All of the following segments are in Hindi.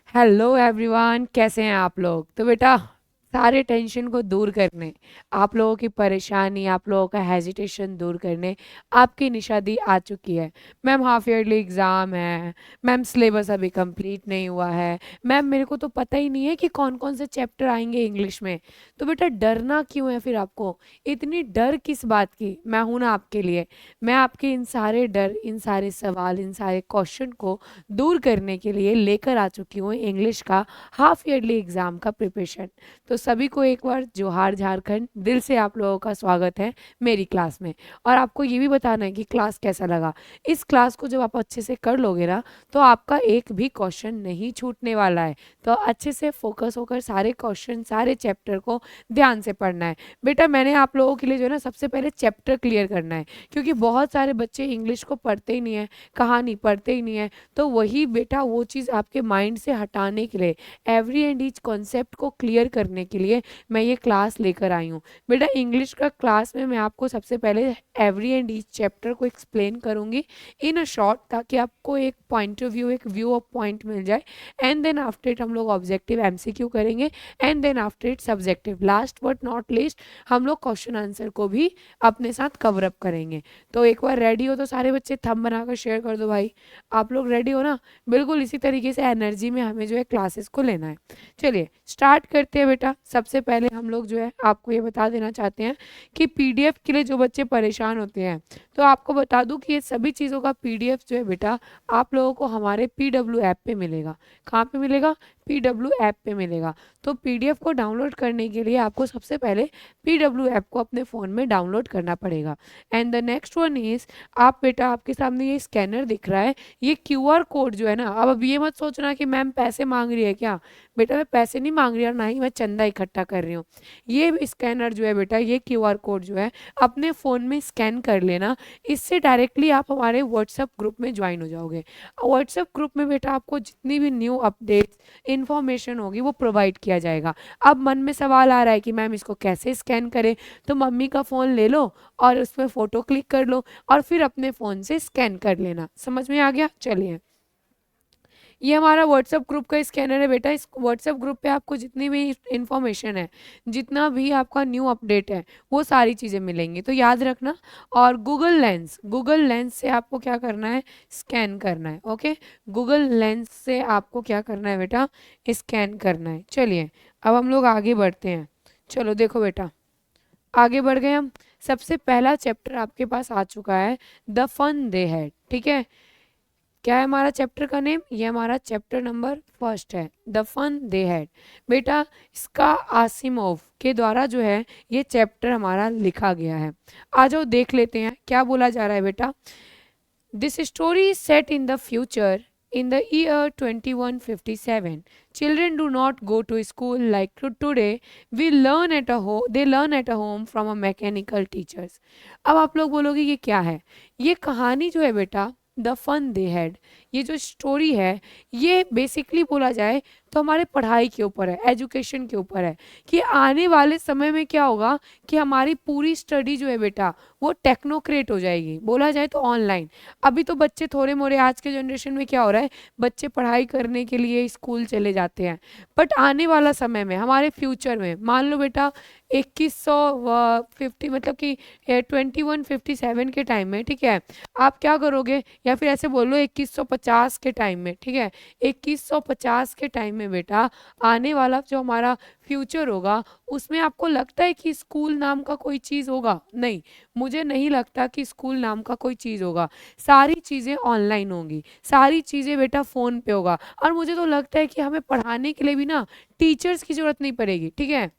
हेलो एवरीवन, कैसे हैं आप लोग। तो बेटा, सारे टेंशन को दूर करने, आप लोगों की परेशानी, आप लोगों का हेजिटेशन दूर करने आपकी निशादी आ चुकी है। मैम, हाफ ईयरली एग्ज़ाम है। मैम, सिलेबस अभी कंप्लीट नहीं हुआ है। मैम, मेरे को तो पता ही नहीं है कि कौन कौन से चैप्टर आएंगे इंग्लिश में। तो बेटा, डरना क्यों है फिर आपको? इतनी डर किस बात की? मैं हूं ना आपके लिए। मैं आपके इन सारे डर, इन सारे सवाल, इन सारे क्वेश्चन को दूर करने के लिए लेकर आ चुकी हूँ इंग्लिश का हाफ ईयरली एग्ज़ाम का प्रिपरेशन। तो सभी को एक बार जोहार झारखंड, दिल से आप लोगों का स्वागत है मेरी क्लास में। और आपको ये भी बताना है कि क्लास कैसा लगा। इस क्लास को जब आप अच्छे से कर लोगे ना, तो आपका एक भी क्वेश्चन नहीं छूटने वाला है। तो अच्छे से फोकस होकर सारे क्वेश्चन, सारे चैप्टर को ध्यान से पढ़ना है। बेटा, मैंने आप लोगों के लिए जो है ना, सबसे पहले चैप्टर क्लियर करना है, क्योंकि बहुत सारे बच्चे इंग्लिश को पढ़ते ही नहीं है, कहानी पढ़ते ही नहीं है। तो वही बेटा, वो चीज़ आपके माइंड से हटाने के लिए, एवरी एंड ईच कॉन्सेप्ट को क्लियर करने के लिए मैं ये क्लास लेकर आई हूँ। बेटा, इंग्लिश का क्लास में मैं आपको सबसे पहले एवरी एंड ईच चैप्टर को एक्सप्लेन करूँगी इन अ शॉर्ट, ताकि आपको एक पॉइंट ऑफ व्यू, एक व्यू ऑफ पॉइंट मिल जाए। एंड देन आफ्टर इट हम लोग ऑब्जेक्टिव एमसीक्यू करेंगे। And then after it subjective, last but not least हम लोग क्वेश्चन आंसर को भी अपने साथ कवर अप करेंगे। तो एक बार रेडी हो तो सारे बच्चे थंब बनाकर शेयर कर दो भाई। आप लोग रेडी हो ना? बिल्कुल इसी तरीके से एनर्जी में हमें जो है क्लासेस को लेना है। चलिए स्टार्ट करते हैं बेटा। सबसे पहले हम लोग जो है आपको ये बता देना चाहते हैं कि पीडीएफ के लिए जो बच्चे परेशान होते हैं, तो आपको बता दूं कि ये सभी चीज़ों का पीडीएफ जो है बेटा, आप लोगों को हमारे पीडब्ल्यू ऐप पे मिलेगा। कहाँ पे मिलेगा? पीडब्ल्यू ऐप पे मिलेगा। तो पीडीएफ को डाउनलोड करने के लिए आपको सबसे पहले पीडब्ल्यू ऐप को अपने फ़ोन में डाउनलोड करना पड़ेगा। And the next one is, आप बेटा, आपके सामने ये स्कैनर दिख रहा है, ये क्यूआर कोड जो है ना, अब ये मत सोचना कि मैम पैसे मांग रही है क्या। बेटा, मैं पैसे नहीं मांग रही और ना ही मैं चंदा इकट्ठा कर रही हूँ। ये स्कैनर जो है बेटा, ये क्यूआर कोड जो है, अपने फ़ोन में स्कैन कर लेना। इससे डायरेक्टली आप हमारे व्हाट्सएप ग्रुप में ज्वाइन हो जाओगे। व्हाट्सएप ग्रुप में बेटा आपको जितनी भी न्यू अपडेट्स, इन्फॉर्मेशन होगी वो प्रोवाइड किया जाएगा। अब मन में सवाल आ रहा है कि मैम इसको कैसे स्कैन करें, तो मम्मी का फ़ोन ले लो और उसमें फ़ोटो क्लिक कर लो और फिर अपने फ़ोन से स्कैन कर लेना। समझ में आ गया? चलिए, ये हमारा व्हाट्सएप ग्रुप का स्कैनर है बेटा। इस व्हाट्सएप ग्रुप पे आपको जितनी भी इंफॉर्मेशन है, जितना भी आपका न्यू अपडेट है, वो सारी चीज़ें मिलेंगी, तो याद रखना। और गूगल लेंस से आपको क्या करना है? स्कैन करना है। ओके, गूगल लेंस से आपको क्या करना है बेटा? स्कैन करना है। चलिए, अब हम लोग आगे बढ़ते हैं। चलो देखो बेटा, आगे बढ़ गए हम। सबसे पहला चैप्टर आपके पास आ चुका है, द फन दे हैड। ठीक है, क्या है हमारा चैप्टर का नेम? ये हमारा चैप्टर नंबर फर्स्ट है, द फन दे हैड। बेटा, इसका आसिमोव के द्वारा जो है ये चैप्टर हमारा लिखा गया है। आ जाओ देख लेते हैं क्या बोला जा रहा है बेटा। This story is set in the future in the year 2157. Children do not go to school like today. They learn at a home from a mechanical teachers. अब आप लोग बोलोगे ये क्या है? ये कहानी जो है बेटा, द फन दे हैड, ये जो स्टोरी है, ये बेसिकली बोला जाए तो हमारे पढ़ाई के ऊपर है, एजुकेशन के ऊपर है, कि आने वाले समय में क्या होगा कि हमारी पूरी स्टडी जो है बेटा, वो टेक्नोक्रेट हो जाएगी। बोला जाए तो ऑनलाइन। अभी तो बच्चे थोड़े मोरे, आज के जनरेशन में क्या हो रहा है, बच्चे पढ़ाई करने के लिए स्कूल चले जाते हैं। बट आने वाला समय में, हमारे फ्यूचर में, मान लो बेटा 2150, मतलब कि 2157 के टाइम में, ठीक है, आप क्या करोगे, या फिर ऐसे बोल लो 2150 के टाइम में, ठीक है, 2150 के टाइम में बेटा, आने वाला जो हमारा फ्यूचर होगा, उसमें आपको लगता है कि स्कूल नाम का कोई चीज़ होगा? नहीं, मुझे नहीं लगता कि स्कूल नाम का कोई चीज़ होगा। सारी चीज़ें ऑनलाइन होंगी, सारी चीज़ें बेटा फ़ोन पे होगा। और मुझे तो लगता है कि हमें पढ़ाने के लिए भी ना टीचर्स की ज़रूरत नहीं पड़ेगी। ठीक है,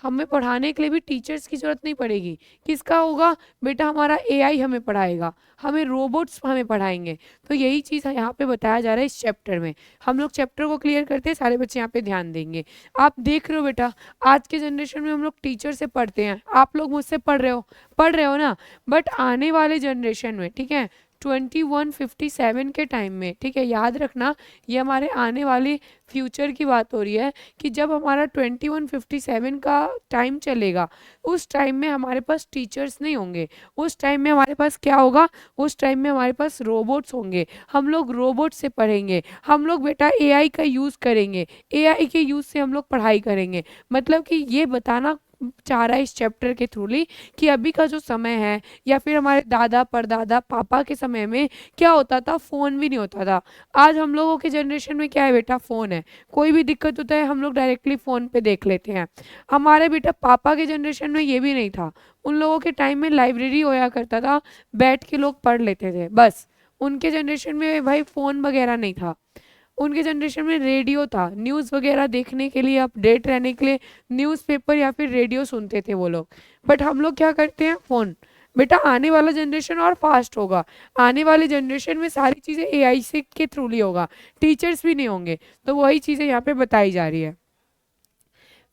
हमें पढ़ाने के लिए भी टीचर्स की ज़रूरत नहीं पड़ेगी। किसका होगा बेटा? हमारा एआई हमें पढ़ाएगा, हमें रोबोट्स हमें पढ़ाएंगे। तो यही चीज़ यहाँ पे बताया जा रहा है इस चैप्टर में। हम लोग चैप्टर को क्लियर करते हैं, सारे बच्चे यहाँ पे ध्यान देंगे। आप देख रहे हो बेटा, आज के जनरेशन में हम लोग टीचर से पढ़ते हैं, आप लोग मुझसे पढ़ रहे हो ना, बट आने वाले जनरेशन में, ठीक है, 2157 के टाइम में, ठीक है, याद रखना ये हमारे आने वाले फ्यूचर की बात हो रही है कि जब हमारा 2157 का टाइम चलेगा, उस टाइम में हमारे पास टीचर्स नहीं होंगे, उस टाइम में हमारे पास क्या होगा, उस टाइम में हमारे पास रोबोट्स होंगे, हम लोग रोबोट से पढ़ेंगे, हम लोग बेटा एआई का यूज़ करेंगे, एआई के यूज़ से हम लोग पढ़ाई करेंगे। मतलब कि ये बताना चाह रहा है इस चैप्टर के थ्रूली कि अभी का जो समय है या फिर हमारे दादा परदादा पापा के समय में क्या होता था, फ़ोन भी नहीं होता था। आज हम लोगों के जनरेशन में क्या है बेटा, फ़ोन है, कोई भी दिक्कत होता है हम लोग डायरेक्टली फ़ोन पे देख लेते हैं। हमारे बेटा पापा के जनरेशन में ये भी नहीं था, उन लोगों के टाइम में लाइब्रेरी होया करता था, बैठ के लोग पढ़ लेते थे बस। उनके जनरेशन में भाई फ़ोन वगैरह नहीं था, उनके जनरेशन में रेडियो था, न्यूज़ वगैरह देखने के लिए, अपडेट रहने के लिए न्यूज़पेपर या फिर रेडियो सुनते थे वो लोग। बट हम लोग क्या करते हैं, फ़ोन। बेटा आने वाला जनरेशन और फास्ट होगा, आने वाले जनरेशन में सारी चीज़ें एआई से के थ्रू ही होगा, टीचर्स भी नहीं होंगे। तो वही चीज़ें यहाँ पे बताई जा रही है।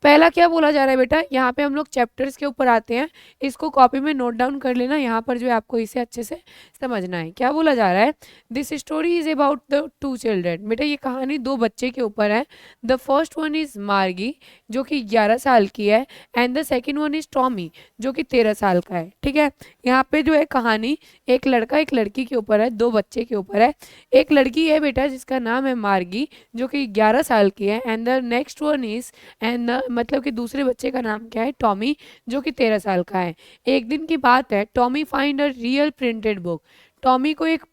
पहला क्या बोला जा रहा है बेटा, यहाँ पे हम लोग चैप्टर्स के ऊपर आते हैं, इसको कॉपी में नोट डाउन कर लेना, यहाँ पर जो है आपको इसे अच्छे से समझना है। क्या बोला जा रहा है, this story is about the two children. बेटा ये कहानी दो बच्चे के ऊपर है। द फर्स्ट वन इज मार्गी जो कि 11 साल की है, and the second one is Tommy जो कि 13 साल का है। ठीक है, यहाँ पे जो है कहानी एक लड़का एक लड़की के ऊपर है, दो बच्चे के ऊपर है। एक लड़की है बेटा जिसका नाम है मार्गी जो कि 11 साल की है, and the next one is and मतलब कि दूसरे बच्चे का नाम क्या है, टॉमी जो कि 13 साल का है। एक दिन की बात है, Tommy find a real printed book. Tommy को एक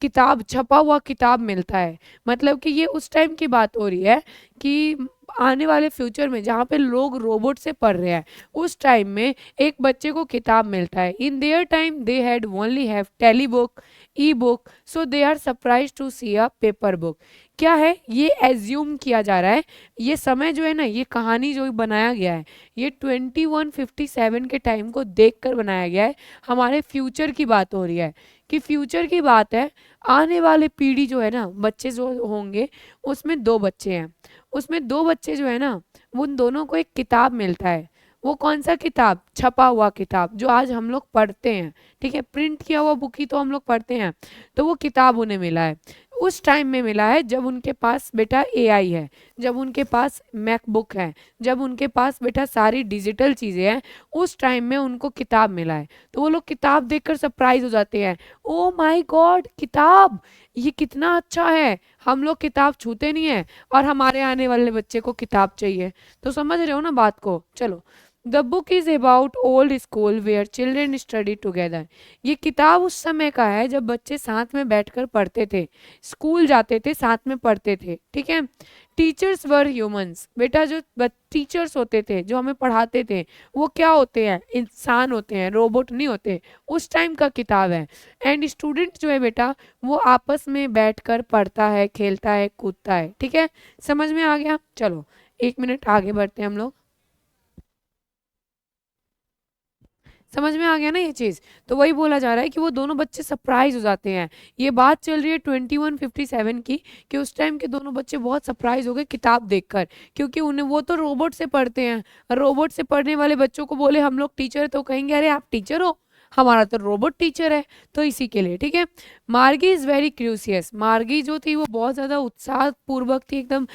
किताब, छपा हुआ किताब मिलता है। मतलब कि ये उस टाइम की बात हो रही है कि आने वाले फ्यूचर में जहाँ पे लोग रोबोट से पढ़ रहे हैं, उस टाइम में एक बच्चे को किताब मिलता है। In their time they had only have tele book, e book, so they are surprise to see a paper book. क्या है, ये एज्यूम किया जा रहा है, ये समय जो है ना, ये कहानी जो बनाया गया है, ये 2157 के टाइम को देखकर बनाया गया है। हमारे फ्यूचर की बात हो रही है कि फ्यूचर की बात है, आने वाले पीढ़ी जो है ना, बच्चे जो होंगे, उसमें दो बच्चे हैं, उसमें दो बच्चे जो है ना, उन दोनों को एक किताब मिलता है। वो कौन सा किताब, छपा हुआ किताब जो आज हम लोग पढ़ते हैं। ठीक है, प्रिंट किया हुआ बुक ही तो हम लोग पढ़ते हैं, तो वो किताब उन्हें मिला है। उस टाइम में मिला है जब उनके पास बेटा एआई है, जब उनके पास मैकबुक है, जब उनके पास बेटा सारी डिजिटल चीज़ें हैं, उस टाइम में उनको किताब मिला है। तो वो लोग किताब देखकर सरप्राइज हो जाते हैं, ओ माय गॉड किताब, ये कितना अच्छा है, हम लोग किताब छूते नहीं है और हमारे आने वाले बच्चे को किताब चाहिए। तो समझ रहे हो ना बात को। चलो, the book is about old school where children study together. ये किताब उस समय का है जब बच्चे साथ में बैठकर पढ़ते थे, स्कूल जाते थे, साथ में पढ़ते थे। ठीक है, टीचर्स वर ह्यूमंस। बेटा जो टीचर्स होते थे जो हमें पढ़ाते थे, वो क्या होते हैं, इंसान होते हैं, रोबोट नहीं होते। उस टाइम का किताब है। एंड स्टूडेंट जो है बेटा, वो आपस में बैठकर पढ़ता है, खेलता है, कूदता है। ठीक है, समझ में आ गया। चलो 1 मिनट आगे बढ़ते हैं हम लोग। समझ में आ गया ना ये चीज़। तो वही बोला जा रहा है कि वो दोनों बच्चे सरप्राइज हो जाते हैं। ये बात चल रही है 2157 की, कि उस टाइम के दोनों बच्चे बहुत सरप्राइज हो गए किताब देखकर, क्योंकि उन्हें, वो तो रोबोट से पढ़ते हैं, रोबोट से पढ़ने वाले बच्चों को बोले हम लोग टीचर, तो कहेंगे अरे आप टीचर हो, हमारा तो रोबोट टीचर है। तो इसी के लिए। ठीक है, मार्गी इज वेरी क्यूरियस। मार्गी जो थी वो बहुत ज़्यादा उत्साह पूर्वक थी, एकदम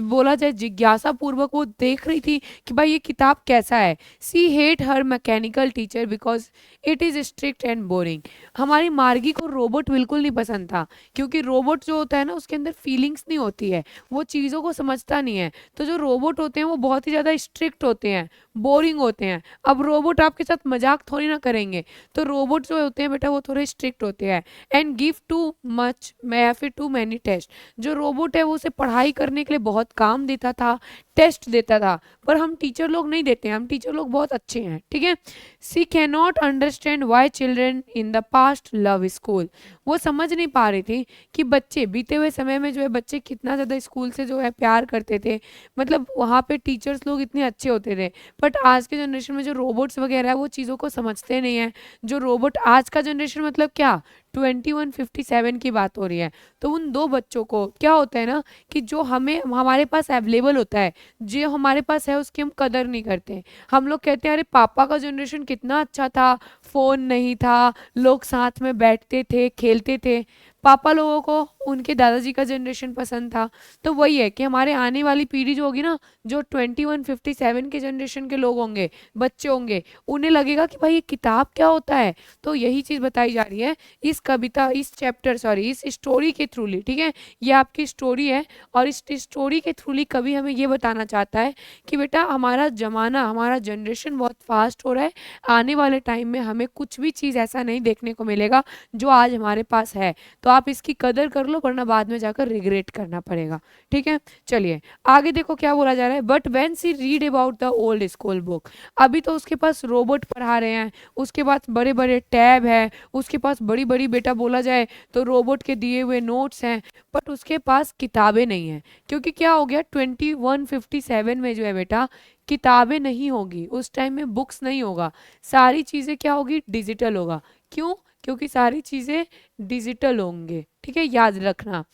बोला जाए जिज्ञासा पूर्वक वो देख रही थी कि भाई ये किताब कैसा है। She hate her mechanical teacher because it is strict and boring. हमारी मार्गी को रोबोट बिल्कुल नहीं पसंद था, क्योंकि रोबोट जो होता है ना, उसके अंदर फीलिंग्स नहीं होती है, वो चीज़ों को समझता नहीं है। तो जो रोबोट होते हैं वो बहुत ही ज़्यादा स्ट्रिक्ट होते हैं, बोरिंग होते हैं। अब रोबोट आपके साथ मजाक थोड़ी ना करेंगे, तो रोबोट जो होते हैं बेटा वो थोड़े स्ट्रिक्ट होते हैं। एंड गिव टू मच या फिर टू मैनी टेस्ट। जो रोबोट है वो उसे पढ़ाई करने के लिए बहुत काम देता था, टेस्ट देता था, पर हम टीचर लोग नहीं देते हैं, हम टीचर लोग बहुत अच्छे हैं। ठीक है, she can not understand why children in the past love school. वो समझ नहीं पा रही थी कि बच्चे बीते हुए समय में जो है बच्चे कितना ज़्यादा स्कूल से जो है प्यार करते थे, मतलब वहाँ पे टीचर्स लोग इतने अच्छे होते थे। बट आज के जनरेशन में जो रोबोट्स वगैरह है वो चीज़ों को समझते नहीं है। जो रोबोट आज का जनरेशन, मतलब क्या, 2157 की बात हो रही है। तो उन दो बच्चों को क्या होता है ना कि जो हमें हमारे पास अवेलेबल होता है, जो हमारे पास है उसकी हम कदर नहीं करते। हम लोग कहते हैं अरे पापा का जनरेशन कितना अच्छा था, फोन नहीं था, लोग साथ में बैठते थे, खेलते थे। पापा लोगों को उनके दादाजी का जनरेशन पसंद था। तो वही है कि हमारे आने वाली पीढ़ी जो होगी ना, जो 2157 के जनरेशन के लोग होंगे, बच्चे होंगे, उन्हें लगेगा कि भाई ये किताब क्या होता है। तो यही चीज बताई जा रही है इस कविता, इस चैप्टर, सॉरी, इस स्टोरी के थ्रूली। ठीक है, ये आपकी स्टोरी है और इस स्टोरी के थ्रूली कवि हमें ये बताना चाहता है कि बेटा हमारा जमाना, हमारा जनरेशन बहुत फास्ट हो रहा है। आने वाले टाइम में हमें कुछ भी चीज़ ऐसा नहीं देखने को मिलेगा जो आज हमारे पास है। तो आप इसकी कदर कर लो, वरना बाद में जाकर रिग्रेट करना पड़ेगा। ठीक है, चलिए आगे देखो क्या बोला जा रहा है। But when she read about the old school book, अभी तो उसके पास रोबोट पढ़ा रहे हैं, उसके पास बड़े बड़े टैब है, उसके पास बड़ी बड़ी, बेटा बोला जाए तो रोबोट के दिए हुए नोट्स हैं, बट उसके पास किताबें नहीं हैं। क्योंकि क्या हो गया, 2157 में जो है बेटा किताबें नहीं होगी, उस टाइम में बुक्स नहीं होगा, सारी चीज़ें क्या होगी, डिजिटल होगा। क्यों? क्योंकि सारी चीज़ें डिजिटल होंगे। ठीक है, याद रखना।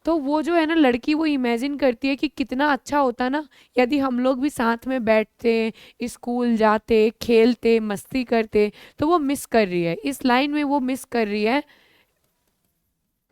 तो वो जो है ना लड़की, वो इमेजिन करती है कि कितना अच्छा होता ना यदि हम लोग भी साथ में बैठते, स्कूल जाते, खेलते, मस्ती करते। तो वो मिस कर रही है, इस लाइन में वो मिस कर रही है,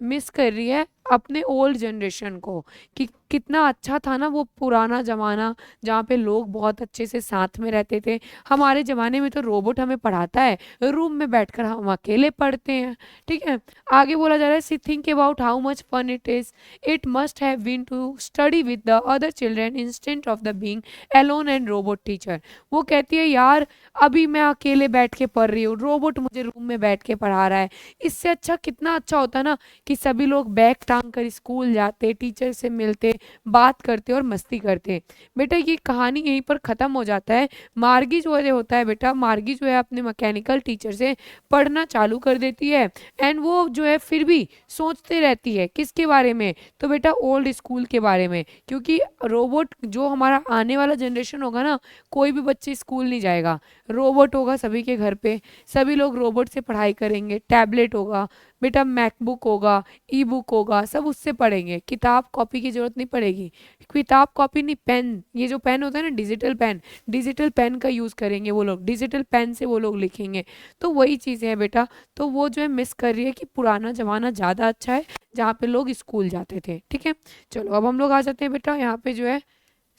मिस कर रही है अपने ओल्ड जनरेशन को, कि कितना अच्छा था ना वो पुराना जमाना जहाँ पे लोग बहुत अच्छे से साथ में रहते थे। हमारे जमाने में तो रोबोट हमें पढ़ाता है, रूम में बैठकर हम अकेले पढ़ते हैं। ठीक है, आगे बोला जा रहा है, she think about how much fun it is, it must have been to study with the other children instant of the being alone and robot teacher. वो कहती है यार अभी मैं अकेले बैठ के पढ़ रही हूँ, रोबोट मुझे रूम में बैठ के पढ़ा रहा है, इससे अच्छा कितना अच्छा होता ना कि सभी लोग बैग टांग कर स्कूल जाते, टीचर से मिलते, बात करते और मस्ती करते। बेटा ये कहानी यहीं पर खत्म हो जाता है। मार्गी जो है होता है बेटा, मार्गी जो है अपने मैकेनिकल टीचर से पढ़ना चालू कर देती है, एंड वो जो है फिर भी सोचते रहती है किसके बारे में, तो बेटा ओल्ड स्कूल के बारे में। क्योंकि रोबोट जो हमारा आने वाला जनरेशन होगा ना, कोई भी बच्चे स्कूल नहीं जाएगा, रोबोट होगा सभी के घर पे, सभी लोग रोबोट से पढ़ाई करेंगे, टैबलेट होगा बेटा, मैकबुक होगा, ई बुक होगा, सब उससे पढ़ेंगे, किताब कॉपी की जरूरत नहीं पड़ेगी। किताब कॉपी नहीं, पेन, ये जो पेन होता है ना डिजिटल पेन, डिजिटल पेन का यूज़ करेंगे वो लोग, डिजिटल पेन से वो लोग लिखेंगे। तो वही चीज़ें हैं बेटा। तो वो जो है मिस कर रही है कि पुराना ज़माना ज़्यादा अच्छा है जहाँ पे लोग स्कूल जाते थे। ठीक है, चलो अब हम लोग आ जाते हैं बेटा यहाँ पे जो है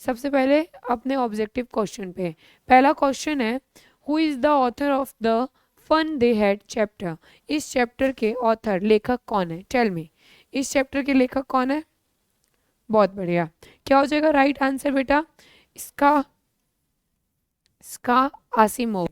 सबसे पहले अपने ऑब्जेक्टिव क्वेश्चन पे। पहला क्वेश्चन है, who is the author of the fun they had chapter. इस चैप्टर के ऑथर, लेखक कौन है, टेल मी, इस चैप्टर के लेखक कौन है। बहुत बढ़िया, क्या हो जाएगा राइट आंसर बेटा इसका, इसका Asimov,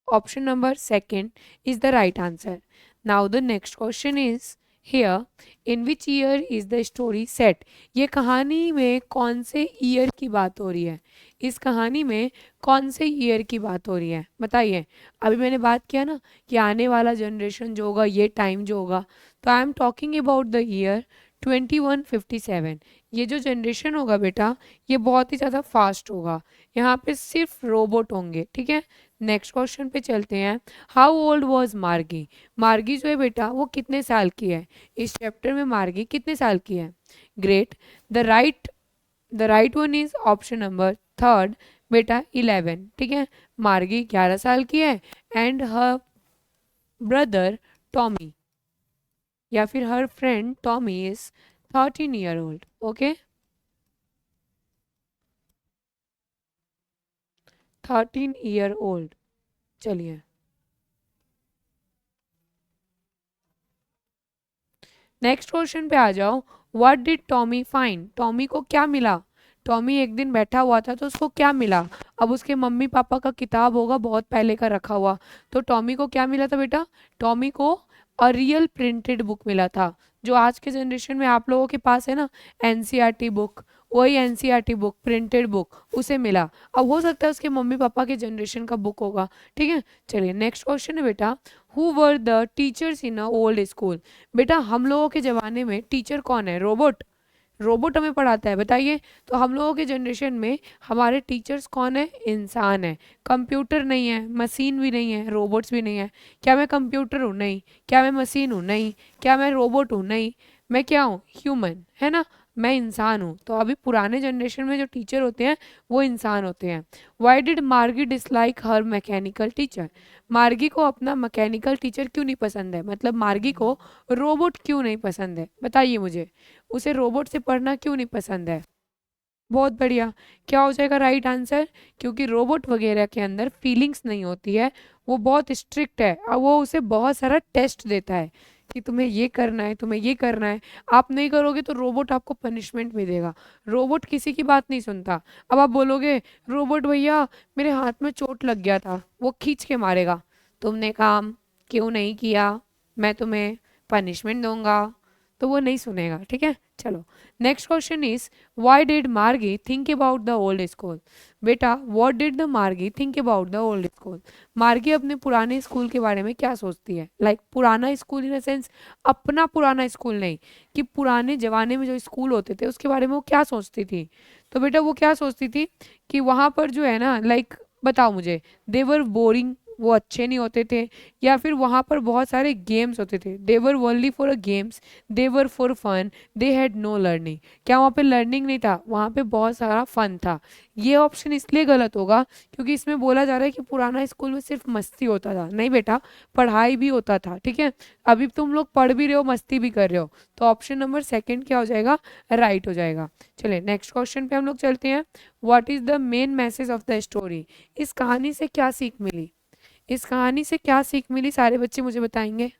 option number second is the right answer. Now the next question is here, in which year is the story set. ये कहानी में कौन से ईयर की बात हो रही है, इस कहानी में कौन से ईयर की बात हो रही है बताइए। अभी मैंने बात किया ना कि आने वाला जनरेशन जो होगा, ये टाइम जो होगा, तो I am talking about the year 2157। ये जो जनरेशन होगा बेटा, ये बहुत ही ज़्यादा फास्ट होगा, यहाँ पे सिर्फ रोबोट होंगे। ठीक है, नेक्स्ट क्वेश्चन पे चलते हैं। हाउ ओल्ड वॉज मार्गी। मार्गी जो है बेटा वो कितने साल की है, इस चैप्टर में मार्गी कितने साल की है। Great, the right one is option number third बेटा 11। ठीक है, मार्गी 11 साल की है, एंड हर ब्रदर टॉमी या फिर हर friend Tommy is 13 year old. Okay, 13 year old. चलिए नेक्स्ट क्वेश्चन पे आ जाओ। What did Tommy find. Tommy को क्या मिला। टॉमी एक दिन बैठा हुआ था तो उसको क्या मिला। अब उसके मम्मी पापा का किताब होगा बहुत पहले का रखा हुआ, तो टॉमी को क्या मिला था बेटा, टॉमी को अ रियल प्रिंटेड बुक मिला था। जो आज के जनरेशन में आप लोगों के पास है ना एनसीईआरटी बुक, वही एनसीईआरटी बुक, प्रिंटेड बुक उसे मिला। अब हो सकता है उसके मम्मी पापा के जनरेशन का बुक होगा। ठीक है, चलिए नेक्स्ट क्वेश्चन है बेटा, who were the teachers in a old school. बेटा हम लोगों के ज़माने में टीचर कौन है, रोबोट। रोबोट हमें पढ़ाता है, बताइए। तो हम लोगों के जनरेशन में हमारे टीचर्स कौन है? इंसान है। कंप्यूटर नहीं है, मशीन भी नहीं है, रोबोट्स भी नहीं है। क्या मैं कंप्यूटर हूँ? नहीं। क्या मैं मशीन हूँ? नहीं। क्या मैं रोबोट हूँ? नहीं। मैं क्या हूँ? ह्यूमन, है ना। मैं इंसान हूँ। तो अभी पुराने जनरेशन में जो टीचर होते हैं वो इंसान होते हैं। वाई डिड मार्गी डिसलाइक हर मैकेनिकल टीचर? मार्गी को अपना मैकेनिकल टीचर क्यों नहीं पसंद है? मतलब मार्गी को रोबोट क्यों नहीं पसंद है, बताइए मुझे। उसे रोबोट से पढ़ना क्यों नहीं पसंद है? बहुत बढ़िया। क्या हो जाएगा राइट आंसर? क्योंकि रोबोट वगैरह के अंदर फीलिंग्स नहीं होती है, वो बहुत स्ट्रिक्ट है और वो उसे बहुत सारा टेस्ट देता है कि तुम्हें ये करना है, तुम्हें ये करना है। आप नहीं करोगे तो रोबोट आपको पनिशमेंट भी देगा। रोबोट किसी की बात नहीं सुनता। अब आप बोलोगे रोबोट भैया मेरे हाथ में चोट लग गया था, वो खींच के मारेगा। तुमने काम क्यों नहीं किया, मैं तुम्हें पनिशमेंट दूंगा। तो वो नहीं सुनेगा, ठीक है। चलो, next question is why did Margie think about the old school? बेटा, what did the Margie think about the old school? Margie अपने पुराने स्कूल के बारे में क्या सोचती है? लाइक पुराना स्कूल इन सेंस अपना पुराना स्कूल नहीं, कि पुराने जमाने में जो स्कूल होते थे उसके बारे में वो क्या सोचती थी। तो बेटा वो क्या सोचती थी कि वहाँ पर जो है ना, लाइक बताओ मुझे, देवर बोरिंग, वो अच्छे नहीं होते थे, या फिर वहाँ पर बहुत सारे गेम्स होते थे, they were only for a games, they were for fun, they had no learning? क्या वहाँ पे लर्निंग नहीं था? वहाँ पे बहुत सारा फन था। ये ऑप्शन इसलिए गलत होगा क्योंकि इसमें बोला जा रहा है कि पुराना स्कूल में सिर्फ मस्ती होता था। नहीं बेटा, पढ़ाई भी होता था, ठीक है। अभी तुम लोग पढ़ भी रहे हो, मस्ती भी कर रहे हो। तो ऑप्शन नंबर सेकंड क्या हो जाएगा? राइट हो जाएगा। चलिए नेक्स्ट क्वेश्चन पे हम लोग चलते हैं। What is the main message of the story? इस कहानी से क्या सीख मिली? इस कहानी से क्या सीख मिली, सारे बच्चे मुझे बताएंगे।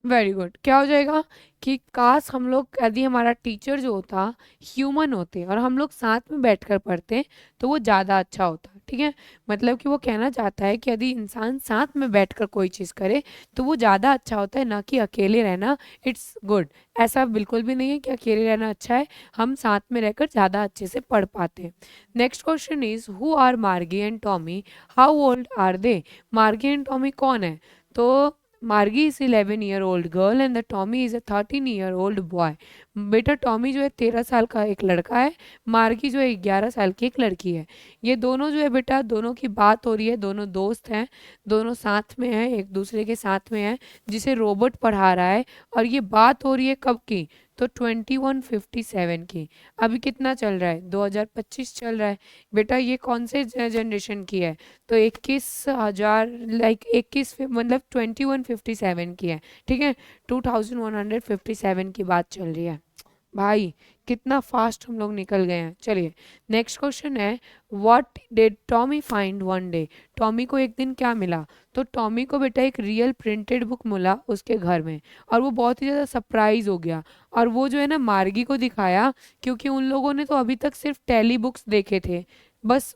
Very good. क्या हो जाएगा कि काश हम लोग, यदि हमारा टीचर जो होता ह्यूमन होते और हम लोग साथ में बैठकर पढ़ते तो वो ज़्यादा अच्छा होता, ठीक है। मतलब कि वो कहना चाहता है कि यदि इंसान साथ में बैठकर कोई चीज़ करे तो वो ज़्यादा अच्छा होता है, ना कि अकेले रहना इट्स गुड। ऐसा बिल्कुल भी नहीं है कि अकेले रहना अच्छा है, हम साथ में रहकर ज़्यादा अच्छे से पढ़ पाते हैं। Next question is who are Margie and Tommy, how old are they? Margie and Tommy कौन है? तो Margie is 11 year old girl and the Tommy is a 13 year old boy. बेटा टॉमी जो है 13 साल का एक लड़का है, मार्गी जो है 11 साल की एक लड़की है। ये दोनों जो है बेटा, दोनों की बात हो रही है, दोनों दोस्त हैं, दोनों साथ में हैं, एक दूसरे के साथ में हैं, जिसे रोबोट पढ़ा रहा है। और ये बात हो रही है कब की? तो 2157 की। अभी कितना चल रहा है? 2025 चल रहा है। बेटा ये कौन से जनरेशन की है? तो 21,000, लाइक 21, मतलब 2157 की है, ठीक है। 2157 की बात चल रही है। भाई कितना फास्ट हम लोग निकल गए हैं। चलिए नेक्स्ट क्वेश्चन है what did Tommy find one day? Tommy को एक दिन क्या मिला? तो टॉमी को बेटा एक रियल प्रिंटेड बुक मिला उसके घर में, और वो बहुत ही ज़्यादा सरप्राइज हो गया। और वो जो है ना मार्गी को दिखाया, क्योंकि उन लोगों ने तो अभी तक सिर्फ टेली बुक्स देखे थे, बस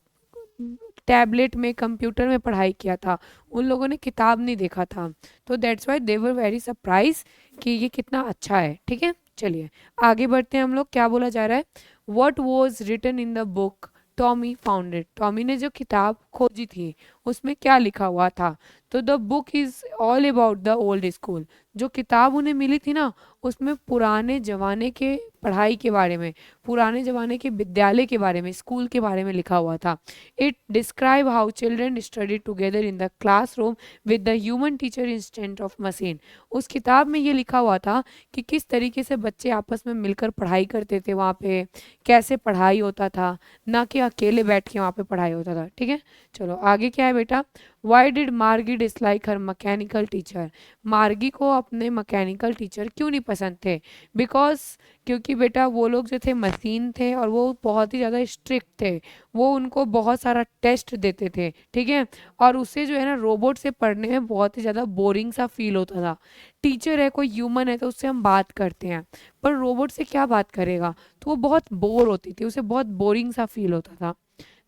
टैबलेट में, कंप्यूटर में पढ़ाई किया था, उन लोगों ने किताब नहीं देखा था। तो that's why they were very surprise कि ये कितना अच्छा है, ठीक है। चलिए आगे बढ़ते हैं हम लोग। क्या बोला जा रहा है? What was written in the book Tommy founded? Tommy ने जो किताब खोजी थी उसमें क्या लिखा हुआ था? तो the book is all about the old school. जो किताब उन्हें मिली थी ना, उसमें पुराने जमाने के पढ़ाई के बारे में, पुराने जमाने के विद्यालय के बारे में, स्कूल के बारे में लिखा हुआ था। It describe how children study together in the classroom with the human teacher instant of machine. उस किताब में ये लिखा हुआ था कि किस तरीके से बच्चे आपस में मिलकर पढ़ाई करते थे वहाँ पे, कैसे पढ़ाई होता था, ना कि अकेले बैठ के वहाँ पे पढ़ाई होता था, ठीक है। चलो आगे क्या है बेटा? वाई डिड मार्गी डिसलाइक हर मैकेनिकल टीचर? मार्गी को अपने मैकेनिकल टीचर क्यों नहीं पसंद थे? बिकॉज, क्योंकि बेटा वो लोग जो थे मशीन थे और वो बहुत ही ज़्यादा स्ट्रिक्ट थे, वो उनको बहुत सारा टेस्ट देते थे, ठीक है। और उससे जो है ना रोबोट से पढ़ने में बहुत ही ज़्यादा बोरिंग सा फील होता था। टीचर है, कोई ह्यूमन है, तो उससे हम बात करते हैं, पर रोबोट से क्या बात करेगा? तो वो बहुत बोर होती थी, उसे बहुत बोरिंग सा फील होता था।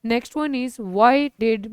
Next one is what did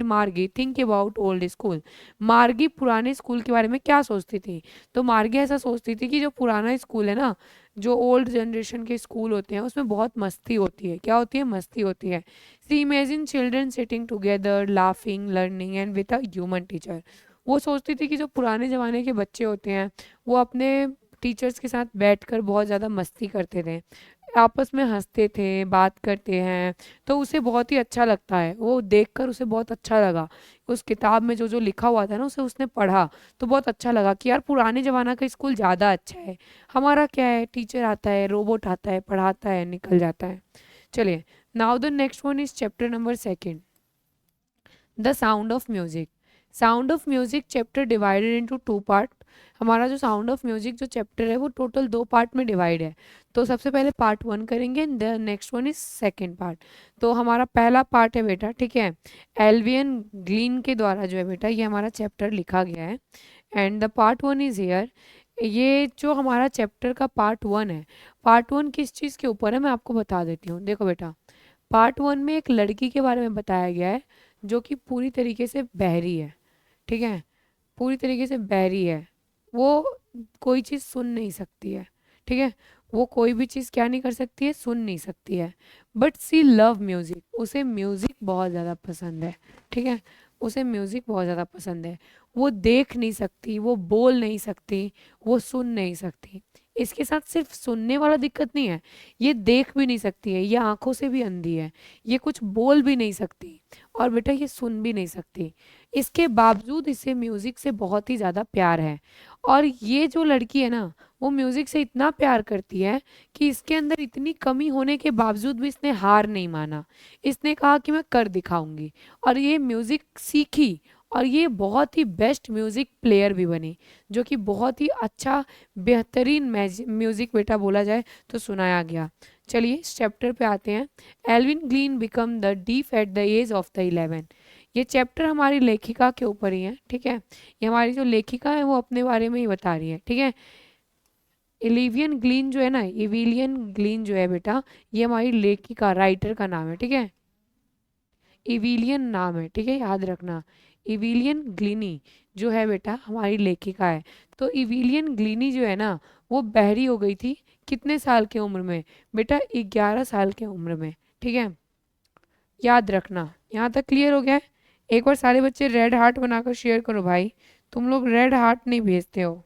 Margie think about old school. मार्गी पुराने स्कूल के बारे में क्या सोचती थी? तो मार्गी ऐसा सोचती थी कि जो पुराना स्कूल है ना, जो ओल्ड जनरेशन के स्कूल होते हैं उसमें बहुत मस्ती होती है। क्या होती है? मस्ती होती है। She imagine children sitting together laughing learning and with a human teacher. वो सोचती थी कि जो पुराने ज़माने के बच्चे होते हैं वो अपने टीचर्स के साथ बैठकर बहुत ज़्यादा मस्ती करते थे, आपस में हंसते थे, बात करते हैं। तो उसे बहुत ही अच्छा लगता है, वो देखकर उसे बहुत अच्छा लगा। उस किताब में जो जो लिखा हुआ था ना उसे उसने पढ़ा तो बहुत अच्छा लगा कि यार पुराने ज़माना का स्कूल ज़्यादा अच्छा है। हमारा क्या है, टीचर आता है, रोबोट आता है, पढ़ाता है, निकल जाता है। चलिए, now the next one is chapter number second, the sound of music. Sound of music chapter divided into two part. हमारा जो साउंड ऑफ म्यूजिक जो चैप्टर है वो टोटल दो पार्ट में डिवाइड है। तो सबसे पहले पार्ट वन करेंगे and the next one is second part. तो हमारा पहला पार्ट है बेटा, ठीक है, एल्वियन ग्लीन के द्वारा जो है बेटा ये हमारा चैप्टर लिखा गया है। And the part one is here. ये जो हमारा चैप्टर का पार्ट वन है, पार्ट वन किस चीज़ के ऊपर है मैं आपको बता देती हूँ। देखो बेटा, पार्ट वन में एक लड़की के बारे में बताया गया है जो कि पूरी तरीके से बहरी है, ठीक है, पूरी तरीके से बहरी है। वो कोई चीज़ सुन नहीं सकती है, ठीक है, वो कोई भी चीज़ क्या नहीं कर सकती है, सुन नहीं सकती है। बट सी लव म्यूज़िक, उसे म्यूज़िक बहुत ज़्यादा पसंद है, ठीक है, उसे म्यूज़िक बहुत ज़्यादा पसंद है। वो देख नहीं सकती, वो बोल नहीं सकती, वो सुन नहीं सकती। इसके साथ सिर्फ सुनने वाला दिक्कत नहीं है, ये देख भी नहीं सकती है, ये आंखों से भी अंधी है, ये कुछ बोल भी नहीं सकती और बेटा ये सुन भी नहीं सकती। इसके बावजूद इसे म्यूज़िक से बहुत ही ज़्यादा प्यार है। और ये जो लड़की है ना, वो म्यूज़िक से इतना प्यार करती है कि इसके अंदर इतनी कमी होने के बावजूद भी इसने हार नहीं माना। इसने कहा कि मैं कर दिखाऊंगी, और ये म्यूज़िक सीखी और ये बहुत ही बेस्ट म्यूज़िक प्लेयर भी बनी, जो कि बहुत ही अच्छा बेहतरीन म्यूज़िक बेटा बोला जाए तो सुनाया गया। चलिए इस चैप्टर पे आते हैं। Evelyn Glennie become the deaf at the age of the 11। ये चैप्टर हमारी लेखिका के ऊपर ही है, ठीक है, ये हमारी जो लेखिका है वो अपने बारे में ही बता रही है, ठीक है। इलिवियन ग्लीन जो है ना, इविलियन ग्लीन जो है बेटा, ये हमारी लेखिका राइटर का नाम है, ठीक है, इविलियन नाम है, ठीक है, याद रखना। इविलियन ग्लीनी जो है बेटा हमारी लेखिका है। तो इविलियन ग्लीनी जो है ना वो बहरी हो गई थी कितने साल की उम्र में बेटा? 11 साल की उम्र में, ठीक है, याद रखना। यहाँ तक क्लियर हो गया है? एक बार सारे बच्चे रेड हार्ट बनाकर शेयर करो भाई, तुम लोग रेड हार्ट नहीं भेजते हो,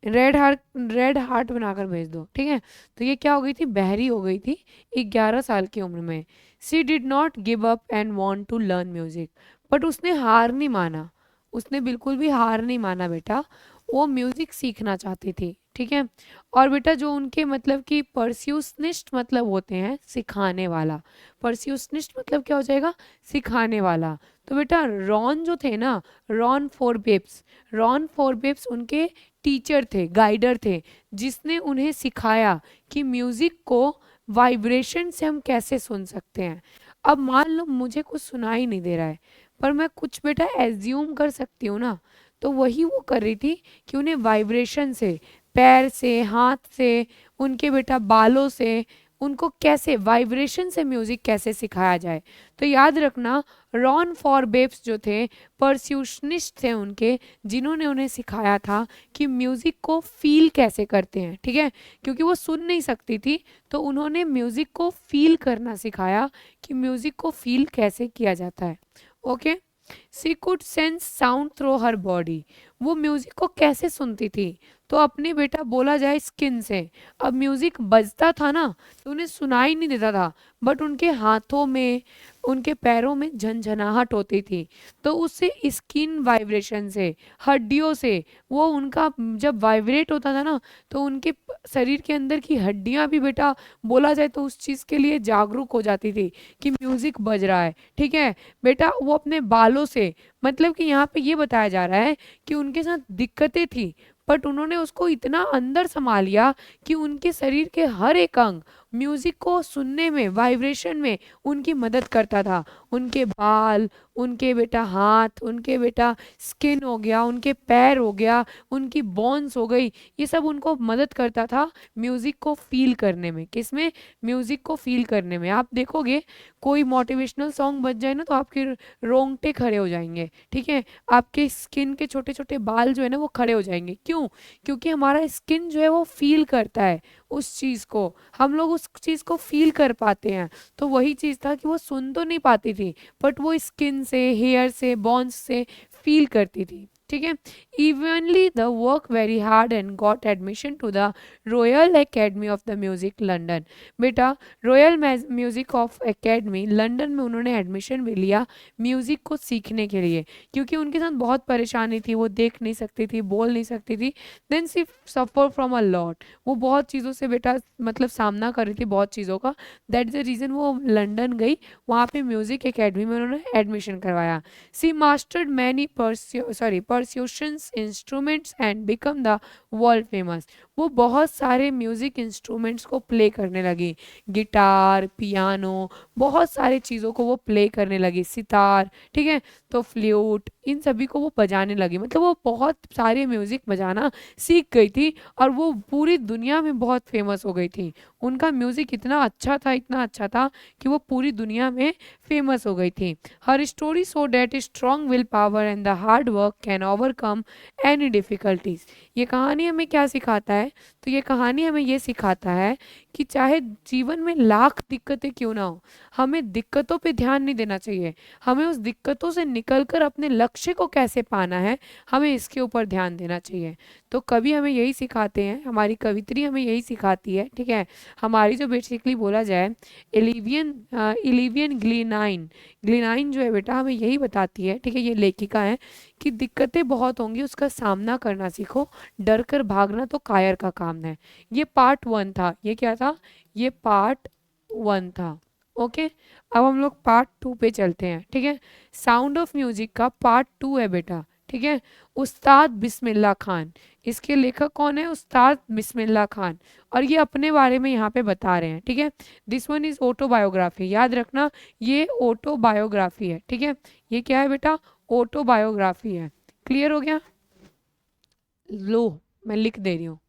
रेड हार्ट बनाकर भेज दो, ठीक है। तो ये क्या हो गई थी? बहरी हो गई थी 11 साल की उम्र में। She did not give up and want to learn music. But उसने हार नहीं माना, उसने बिल्कुल भी हार नहीं माना बेटा, वो म्यूजिक सीखना चाहती थी, ठीक है। और बेटा जो उनके मतलब कि परस्यूसनिस्ट मतलब होते हैं सिखाने वाला, परस्यूसनिस्ट मतलब क्या हो जाएगा? सिखाने वाला। तो बेटा रॉन जो थे ना, रॉन फोरबेप्स उनके टीचर थे, गाइडर थे, जिसने उन्हें सिखाया कि म्यूजिक को वाइब्रेशन से हम कैसे सुन सकते हैं। अब मान लो मुझे कुछ सुनाई नहीं दे रहा है, पर मैं कुछ बेटा एज्यूम कर सकती हूँ ना, तो वही वो कर रही थी कि उन्हें वाइब्रेशन से, पैर से, हाथ से, उनके बेटा बालों से, उनको कैसे वाइब्रेशन से म्यूजिक कैसे सिखाया जाए। तो याद रखना, रॉन फॉरबेप्स जो थे परस्यूशनिस्ट थे उनके, जिन्होंने उन्हें सिखाया था कि म्यूजिक को फील कैसे करते हैं, ठीक है, क्योंकि वो सुन नहीं सकती थी तो उन्होंने म्यूजिक को फील करना सिखाया कि म्यूजिक को फील कैसे किया जाता है। Okay, she could sense sound through her body. वो म्यूजिक को कैसे सुनती थी? तो अपने बेटा बोला जाए स्किन से। अब म्यूजिक बजता था ना तो उन्हें सुनाई नहीं देता था, बट उनके हाथों में, उनके पैरों में झंझनाहट होती थी, तो उससे स्किन वाइब्रेशन से, हड्डियों से, वो उनका जब वाइब्रेट होता था ना तो उनके शरीर के अंदर की हड्डियां भी बेटा बोला जाए तो उस चीज़ के लिए जागरूक हो जाती थी कि म्यूजिक बज रहा है, ठीक है। बेटा वो अपने बालों से, मतलब कि यहाँ पे ये बताया जा रहा है कि उनके साथ दिक्कतें थी, बट उन्होंने उसको इतना अंदर समा लिया कि उनके शरीर के हर एक अंग म्यूजिक को सुनने में, वाइब्रेशन में उनकी मदद करता था। उनके बाल, उनके बेटा हाथ, उनके बेटा स्किन हो गया, उनके पैर हो गया, उनकी बोन्स हो गई, ये सब उनको मदद करता था म्यूजिक को फील करने में। किसमें? म्यूजिक को फील करने में। आप देखोगे कोई मोटिवेशनल सॉन्ग बज जाए ना तो आपके रोंगटे खड़े हो जाएंगे, ठीक है, आपके स्किन के छोटे छोटे बाल जो है ना वो खड़े हो जाएंगे। क्यों? क्योंकि हमारा स्किन जो है वो फील करता है उस चीज़ को, हम लोग उस चीज़ को फील कर पाते हैं। तो वही चीज़ था कि वो सुन तो नहीं पाती थी बट वो स्किन से, हेयर से, बॉन्स से फील करती थी, ठीक है। इवनली the work very hard and got admission to the Royal Academy of the Music London. बेटा Royal Music of Academy London में उन्होंने एडमिशन भी लिया म्यूजिक को सीखने के लिए, क्योंकि उनके साथ बहुत परेशानी थी, वो देख नहीं सकती थी, बोल नहीं सकती थी। Then she suffer from a lot, वो बहुत चीज़ों से बेटा मतलब सामना कर रही थी, बहुत चीज़ों का। दैट इज द रीज़न वो लंदन गई, वहाँ पे म्यूजिक एकेडमी में उन्होंने एडमिशन करवाया। She mastered many percussions instruments and become the world famous. वो बहुत सारे म्यूजिक इंस्ट्रूमेंट्स को प्ले करने लगी, गिटार, पियानो, बहुत सारे चीज़ों को वो प्ले करने लगी, सितार, ठीक है, तो फ्लूट, इन सभी को वो बजाने लगी। मतलब वो बहुत सारे म्यूजिक बजाना सीख गई थी और वो पूरी दुनिया में बहुत फेमस हो गई थी। उनका म्यूजिक इतना अच्छा था, इतना अच्छा था कि वो पूरी दुनिया में फेमस हो गई थी। Her story so that strong will power and the hard work can overcome any difficulties. ये कहानी हमें क्या सिखाता है? तो ये कहानी हमें ये सिखाता है कि चाहे जीवन में लाख दिक्कतें क्यों ना हो, हमें दिक्कतों पे ध्यान नहीं देना चाहिए। हमें उस दिक्कतों से निकलकर अपने लक्ष्य को कैसे पाना है, हमें इसके ऊपर ध्यान देना चाहिए। तो कवि हमें यही सिखाते हैं, हमारी कवित्री हमें यही सिखाती है, ठीक है। हमारी जो बेसिकली बोला जाए इलिवियन ग्लिनाइन, ग्लिनाइन जो है बेटा हमें यही बताती है, ठीक है, ये लेखिका है, कि दिक्कतें बहुत होंगी, उसका सामना करना सीखो, डर कर भागना तो कायर का काम है। ये पार्ट 1 था। ये क्या था? ये पार्ट 1 था। ओके, अब हम लोग पार्ट 2 पे चलते हैं, ठीक है। साउंड ऑफ म्यूजिक का पार्ट 2 है बेटा, ठीक है। उस्ताद बिस्मिल्लाह खान, इसके लेखक कौन है? उस्ताद बिस्मिल्लाह खान, और ये अपने बारे में यहाँ पे बता रहे हैं, ठीक है। दिस वन इज ऑटोबायोग्राफी, याद रखना ये ऑटोबायोग्राफी है, ठीक है। ये क्या है बेटा? ऑटोबायोग्राफी है। क्लियर हो गया? लो मैं लिख दे रही हूँ।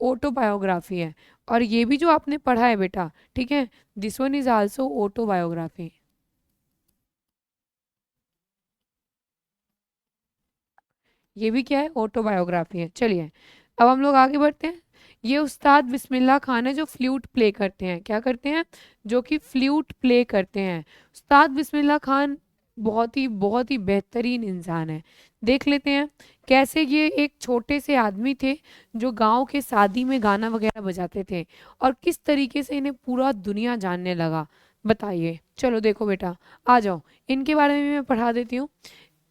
ऑटोबायोग्राफी है, और ये भी जो आपने पढ़ा है बेटा, ठीक है, this one is also autobiography. ये भी क्या है? ऑटोबायोग्राफी है। चलिए अब हम लोग आगे बढ़ते हैं। ये उस्ताद बिस्मिल्लाह खान है जो फ्लूट प्ले करते हैं। क्या करते हैं? जो कि फ्लूट प्ले करते हैं। उस्ताद बिस्मिल्लाह खान बहुत ही बेहतरीन इंसान है। देख लेते हैं कैसे ये एक छोटे से आदमी थे जो गांव के शादी में गाना वगैरह बजाते थे, और किस तरीके से इन्हें पूरा दुनिया जानने लगा। बताइए, चलो देखो बेटा, आ जाओ, इनके बारे में भी मैं पढ़ा देती हूँ।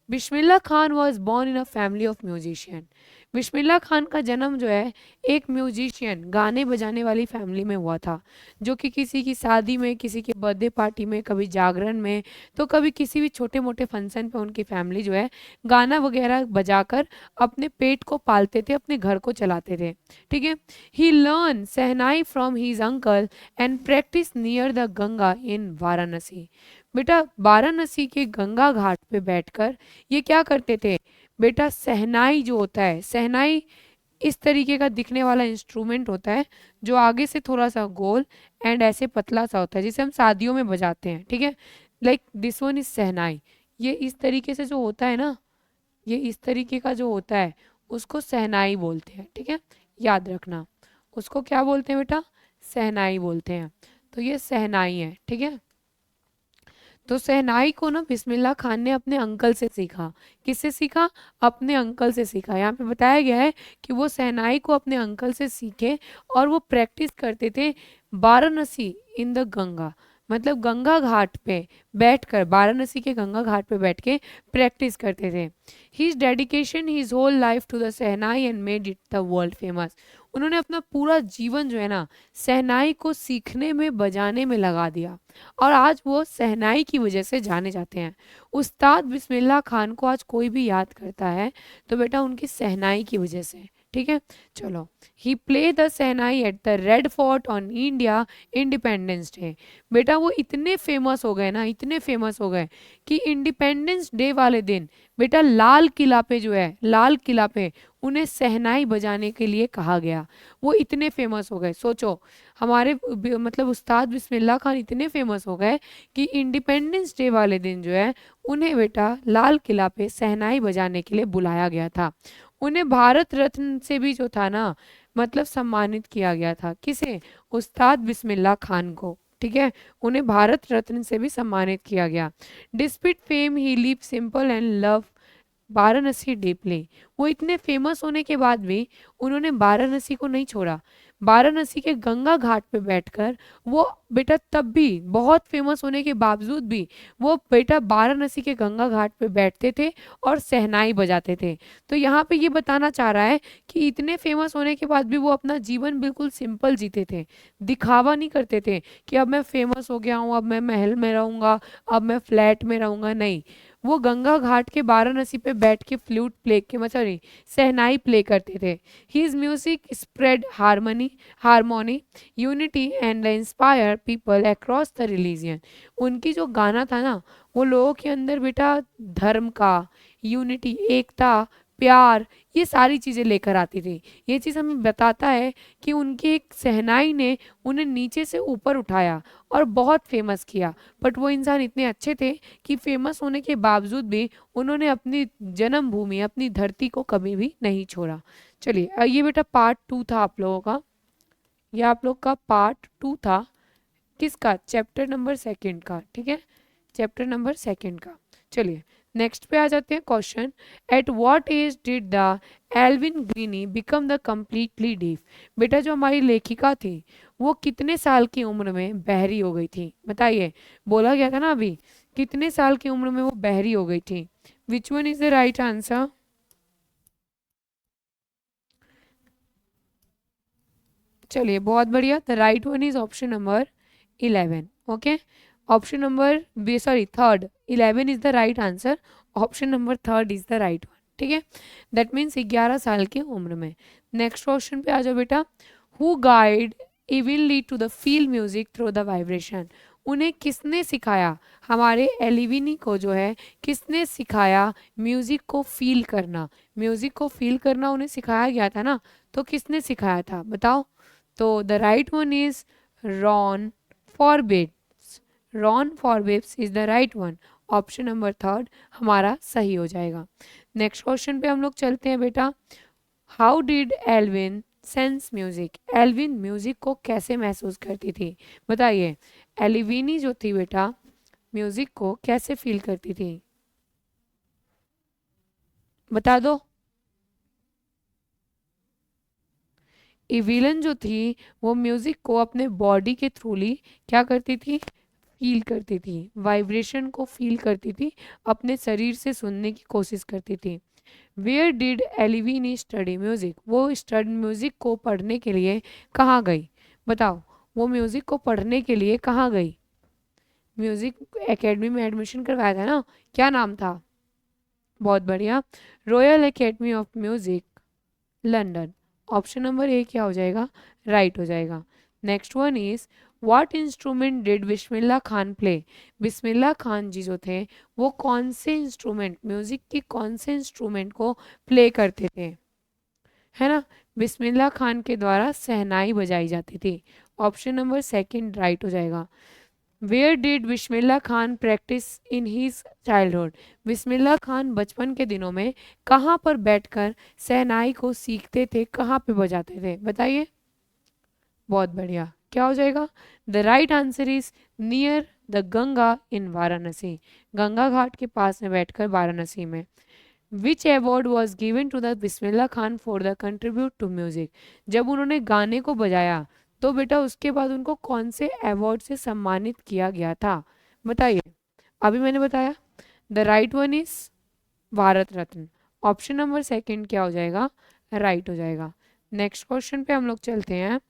Bismillah Khan was born in a family of musician. Bismillah Khan का जन्म जो है एक म्यूजिशियन, गाने बजाने वाली फैमिली में हुआ था, जो कि किसी की शादी में, किसी के बर्थडे पार्टी में, कभी जागरण में, तो कभी किसी भी छोटे मोटे फंक्शन पे उनकी फैमिली जो है गाना वगैरह बजाकर अपने पेट को पालते थे, अपने घर को चलाते थे, ठीक है। He learn shehnai from his uncle and practice near the Ganga in Varanasi. बेटा वाराणसी के गंगा घाट पे बैठकर ये क्या करते थे बेटा? सहनाई जो होता है, सहनाई इस तरीके का दिखने वाला इंस्ट्रूमेंट होता है जो आगे से थोड़ा सा गोल एंड ऐसे पतला सा होता है, जिसे हम शादियों में बजाते हैं, ठीक है। लाइक दिस वन इज सहनाई। ये इस तरीके से जो होता है ना, ये इस तरीके का जो होता है उसको सहनाई बोलते हैं, ठीक है, याद रखना। उसको क्या बोलते हैं बेटा? सहनाई बोलते हैं। तो ये सहनाई है, ठीक है। तो शहनाई को ना बिस्मिल्लाह खान ने अपने अंकल से सीखा। किससे सीखा? अपने अंकल से सीखा। यहाँ पे बताया गया है कि वो शहनाई को अपने अंकल से सीखे और वो प्रैक्टिस करते थे वाराणसी इन द गंगा, मतलब गंगा घाट पे बैठकर, वाराणसी के गंगा घाट पे बैठ के प्रैक्टिस करते थे। His dedication his whole life to the shehnai and made it the world famous. उन्होंने अपना पूरा जीवन जो है ना शहनाई को सीखने में बजाने में लगा दिया और आज वो शहनाई की वजह से जाने जाते हैं। उस्ताद बिस्मिल्लाह खान को आज कोई भी याद करता है तो बेटा उनकी शहनाई की वजह से। ठीक है, चलो। He play the shehnai at the Red Fort on India Independence Day. बेटा वो इतने फेमस हो गए ना, इतने फेमस हो गए कि इंडिपेंडेंस डे वाले दिन बेटा लाल किला पे जो है, लाल किला पे उन्हें शहनाई बजाने के लिए कहा गया। वो इतने फेमस हो गए, सोचो। हमारे मतलब उस्ताद बिस्मिल्लाह खान इतने फेमस हो गए कि इंडिपेंडेंस डे वाले दिन जो है उन्हें बेटा लाल किला पे शहनाई बजाने के लिए बुलाया गया था। उन्हें भारत रत्न से भी जो था ना मतलब सम्मानित किया गया था। किसे? उस्ताद बिस्मिल्लाह खान को। ठीक है, उन्हें भारत रत्न से भी सम्मानित किया गया। Despite fame he live simple and love Varanasi deeply. वो इतने फेमस होने के बाद भी उन्होंने वाराणसी को नहीं छोड़ा। वाराणसी के गंगा घाट पे बैठकर वो बेटा तब भी बहुत फेमस होने के बावजूद भी वो बेटा वाराणसी के गंगा घाट पे बैठते थे और शहनाई बजाते थे। तो यहाँ पे ये बताना चाह रहा है कि इतने फेमस होने के बाद भी वो अपना जीवन बिल्कुल सिंपल जीते थे, दिखावा नहीं करते थे कि अब मैं फेमस हो गया हूँ, अब मैं महल में रहूंगा, अब मैं फ्लैट में रहूंगा। नहीं, वो गंगा घाट के वाराणसी पे बैठ के फ्लूट प्ले के सॉरी शहनाई प्ले करते थे। His music spread harmony unity and inspire people across the religion. उनकी जो गाना था ना वो लोगों के अंदर बेटा धर्म का, यूनिटी, एकता, प्यार, ये सारी चीज़ें लेकर आती थी। ये चीज़ हमें बताता है कि उनकी एक शहनाई ने उन्हें नीचे से ऊपर उठाया और बहुत फेमस किया। बट वो इंसान इतने अच्छे थे कि फेमस होने के बावजूद भी उन्होंने अपनी जन्मभूमि, अपनी धरती को कभी भी नहीं छोड़ा। चलिए, ये बेटा पार्ट 2 था आप लोगों का, ये आप लोग का पार्ट 2 था। किसका? चैप्टर नंबर 2 का। ठीक है, चैप्टर नंबर 2 का। चलिए नेक्स्ट पे आ जाते हैं question. At what age did the Evelyn Glennie become the completely deaf. बेटा जो हमारी लेखिका थी वो कितने साल की उम्र में बहरी हो गई थी? बताइए, बोला गया था ना अभी, कितने साल की उम्र में वो बहरी हो गई थी? Which one is the right answer? चलिए बहुत बढ़िया, the right one is option number 11। Okay, option number sorry third, 11 is the right answer. Option number third is the right one. ठीक है, दैट मीन्स 11 साल की उम्र में। नेक्स्ट क्वेश्चन पे आ जाओ बेटा। हु गाइड इविनली to the feel music through the vibration. उन्हें किसने सिखाया? हमारे एलिविनी को जो है किसने सिखाया म्यूजिक को फील करना? म्यूजिक को फील करना उन्हें सिखाया गया था ना, तो किसने सिखाया था बताओ? तो the right one is Ron Forbes. Ron Forbes is the right one. Option number third हमारा सही हो जाएगा। नेक्स्ट क्वेश्चन पे हम लोग चलते हैं बेटा। How did Evelyn sense music. Evelyn music को कैसे महसूस करती थी? बताइए, एलिविनी जो थी बेटा म्यूजिक को कैसे फील करती थी? बता दो। इविलन जो थी वो म्यूजिक को अपने बॉडी के थ्रूली क्या करती थी? फील करती थी, वाइब्रेशन को फील करती थी, अपने शरीर से सुनने की कोशिश करती थी। Where did Evelyn study music. वो स्टडी म्यूजिक को पढ़ने के लिए कहाँ गई? बताओ, वो म्यूजिक को पढ़ने के लिए कहाँ गई? म्यूजिक एकेडमी में एडमिशन करवाया था ना, क्या नाम था? बहुत बढ़िया, Royal Academy of Music London. Option number A क्या हो जाएगा? राइट हो जाएगा। Next one is what instrument did Bismillah Khan play. Bismillah Khan ji जो थे वो कौन से इंस्ट्रूमेंट, म्यूजिक के कौन से इंस्ट्रूमेंट को प्ले करते थे? है ना, बिस्मिल्लाह खान के द्वारा शहनाई बजाई जाती थी। ऑप्शन नंबर सेकंड राइट हो जाएगा। Where did Bismillah Khan practice in his childhood. Bismillah Khan बचपन के दिनों में कहाँ पर बैठकर शहनाई को सीखते थे, कहाँ पे बजाते थे? बताइए। बहुत बढ़िया, क्या हो जाएगा? The right answer is near the Ganga in Varanasi. Ganga घाट के पास में बैठकर वाराणसी में। Which award was given to the Bismillah Khan for the contribute to music. जब उन्होंने गाने को बजाया तो बेटा उसके बाद उनको कौन से अवार्ड से सम्मानित किया गया था? बताइए। अभी मैंने बताया the right one is Bharat Ratna. Option number second क्या हो जाएगा? राइट हो जाएगा। नेक्स्ट क्वेश्चन पे हम लोग चलते हैं।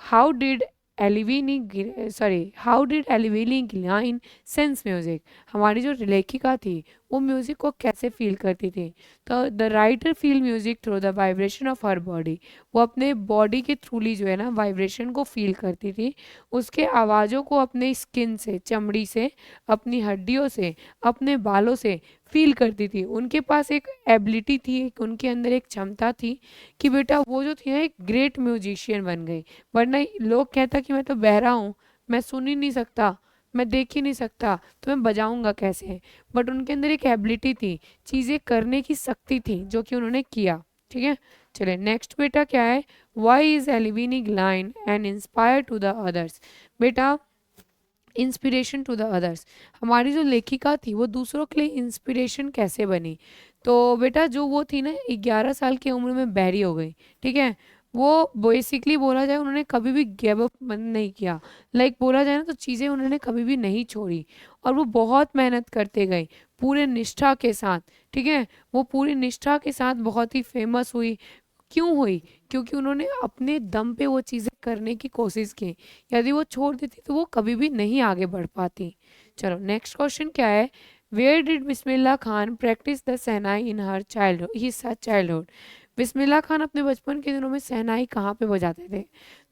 How did how did Evelyn Glennie sense music? हमारी जो लेखिका थी वो म्यूजिक को कैसे फील करती थी? तो the writer feel music through the vibration of her body. वो अपने बॉडी के थ्रूली जो है ना वाइब्रेशन को फील करती थी, उसके आवाज़ों को अपने स्किन से, चमड़ी से, अपनी हड्डियों से, अपने बालों से फील करती थी। उनके पास एक एबिलिटी थी, एक उनके अंदर एक क्षमता थी कि बेटा वो जो थी ना एक ग्रेट म्यूजिशियन बन गई। वरना लोग कहता कि मैं तो बहरा हूँ, मैं सुन ही नहीं सकता, मैं देख ही नहीं सकता, तो मैं बजाऊंगा कैसे? बट उनके अंदर एक एबिलिटी थी, चीज़ें करने की शक्ति थी, जो कि उन्होंने किया। ठीक है, चलिए नेक्स्ट बेटा क्या है? Why is Evelyn Glennie and inspire to the others? बेटा इंस्पिरेशन टू द अदर्स, हमारी जो लेखिका थी वो दूसरों के लिए इंस्पिरेशन कैसे बनी? तो बेटा जो वो थी ना 11 साल की उम्र में बहरी हो गई। ठीक है, वो बेसिकली बोला जाए उन्होंने कभी भी गिव अप नहीं किया। लाइक बोला जाए ना तो चीज़ें उन्होंने कभी भी नहीं छोड़ी, और वो बहुत मेहनत करते गए पूरे निष्ठा के साथ। ठीक है, वो पूरी निष्ठा के साथ बहुत ही फेमस हुई। क्यों हुई? क्योंकि उन्होंने अपने दम पे वो चीज़ें करने की कोशिश की। यदि वो छोड़ देती तो वो कभी भी नहीं आगे बढ़ पाती। चलो नेक्स्ट क्वेश्चन क्या है? Where did Bismillah Khan practice the shehnai in her childhood? Bismillah Khan अपने बचपन के दिनों में शहनाई कहाँ पे बजाते थे?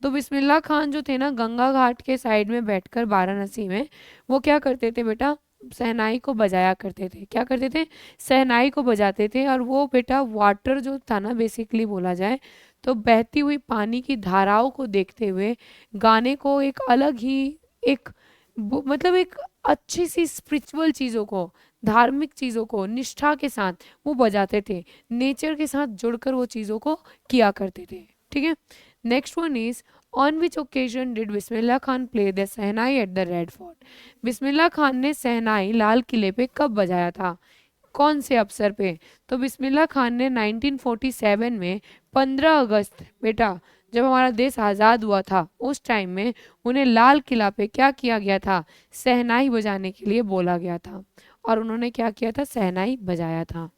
तो बिस्मिल्लाह खान जो थे ना गंगा घाट के साइड में बैठकर वाराणसी में वो क्या करते थे बेटा? शहनाई को बजाया करते थे। क्या करते थे? शहनाई को बजाते थे। और वो बेटा वाटर जो था ना बेसिकली बोला जाए तो बहती हुई पानी की धाराओं को देखते हुए गाने को एक अलग ही एक मतलब एक अच्छी सी स्पिरिचुअल चीज़ों को, धार्मिक चीज़ों को निष्ठा के साथ वो बजाते थे। नेचर के साथ जुड़कर वो चीज़ों को किया करते थे। ठीक है, next one is on which occasion did Bismillah Khan play the shehnai at the Red Fort? Bismillah Khan ने शहनाई लाल किले पे कब बजाया था? कौन से अवसर पे? तो बिस्मिल्लाह खान ने 1947 में 15 अगस्त बेटा जब हमारा देश आज़ाद हुआ था उस टाइम में उन्हें लाल किला पे क्या किया गया था? शहनाई बजाने के लिए बोला गया था, और उन्होंने क्या किया था? शहनाई बजाया था।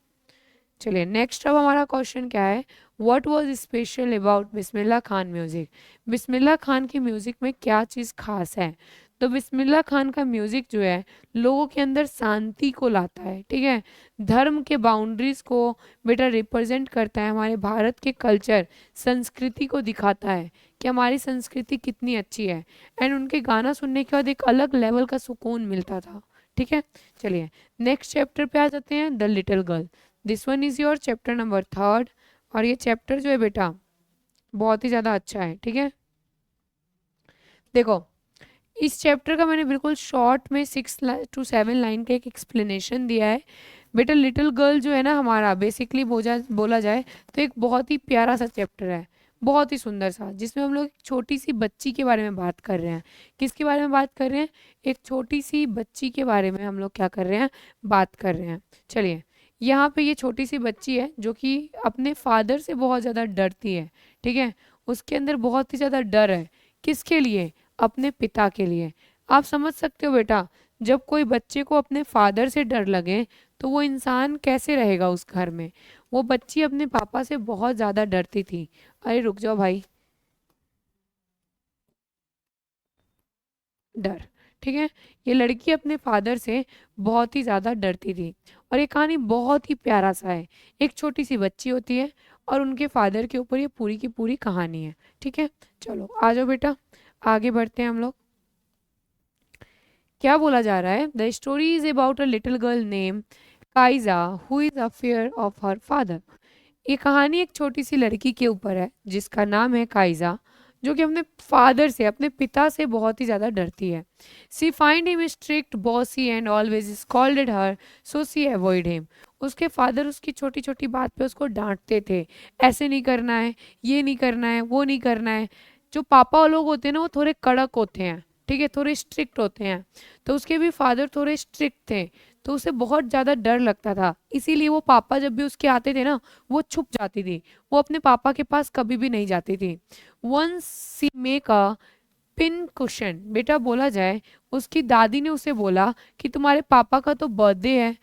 चलिए नेक्स्ट अब हमारा क्वेश्चन क्या है? What was special about Bismillah Khan music? Bismillah Khan की म्यूजिक में क्या चीज़ खास है? तो बिस्मिल्लाह खान का म्यूजिक जो है लोगों के अंदर शांति को लाता है। ठीक है, धर्म के बाउंड्रीज को बेटा रिप्रेजेंट करता है, हमारे भारत के कल्चर संस्कृति को दिखाता है कि हमारी संस्कृति कितनी अच्छी है। एंड उनके गाना सुनने के बाद एक अलग लेवल का सुकून मिलता था। ठीक है, चलिए नेक्स्ट चैप्टर पे आ जाते हैं, the little girl. This one is your chapter number 3, और ये चैप्टर जो है बेटा बहुत ही ज़्यादा अच्छा है। ठीक है, देखो इस चैप्टर का मैंने बिल्कुल शॉर्ट में 6 to 7 लाइन का एक एक्सप्लेनेशन दिया है। बेटा लिटिल गर्ल जो है ना हमारा बेसिकली बोला जाए तो एक बहुत ही प्यारा सा चैप्टर है, बहुत ही सुंदर सा, जिसमें हम लोग एक छोटी सी बच्ची के बारे में बात कर रहे हैं। किसके बारे में बात कर रहे हैं? एक छोटी सी बच्ची के बारे में हम लोग क्या कर रहे हैं? बात कर रहे हैं। चलिए यहाँ पे ये छोटी सी बच्ची है जो कि अपने फादर से बहुत ज़्यादा डरती है। ठीक है, उसके अंदर बहुत ही ज़्यादा डर है। किसके लिए? अपने पिता के लिए। आप समझ सकते हो बेटा जब कोई बच्चे को अपने फादर से डर लगे तो वो इंसान कैसे रहेगा उस घर में? वो बच्ची अपने पापा से बहुत ज़्यादा डरती थी। अरे रुक जाओ भाई, डर। ठीक है, ये लड़की अपने फादर से बहुत ही ज़्यादा डरती थी। और ये कहानी बहुत ही प्यारा सा है। एक छोटी सी बच्ची होती है और उनके फादर के ऊपर ये पूरी की पूरी कहानी है। ठीक है, चलो आ जाओ बेटा आगे बढ़ते हैं हम लोग। क्या बोला जा रहा है? The story is about a little girl name Kezia who is afraid of her father. ये कहानी एक छोटी सी लड़की के ऊपर है जिसका नाम है काइजा, जो कि अपने फादर से, अपने पिता से बहुत ही ज़्यादा डरती है। She find him strict, bossy and always scolded her, so she avoid him. उसके फादर उसकी छोटी छोटी बात पे उसको डांटते थे, ऐसे नहीं करना है, ये नहीं करना है, वो नहीं करना है। जो पापा लोग होते हैं ना वो थोड़े कड़क होते हैं। ठीक है, थोड़े स्ट्रिक्ट होते हैं। तो उसके भी फादर थोड़े स्ट्रिक्ट थे, तो उसे बहुत ज़्यादा डर लगता था। इसीलिए वो पापा जब भी उसके आते थे ना वो छुप जाती थी, वो अपने पापा के पास कभी भी नहीं जाती थी। Once she make a pin cushion, बेटा बोला जाए उसकी दादी ने उसे बोला कि तुम्हारे पापा का तो बर्थडे है,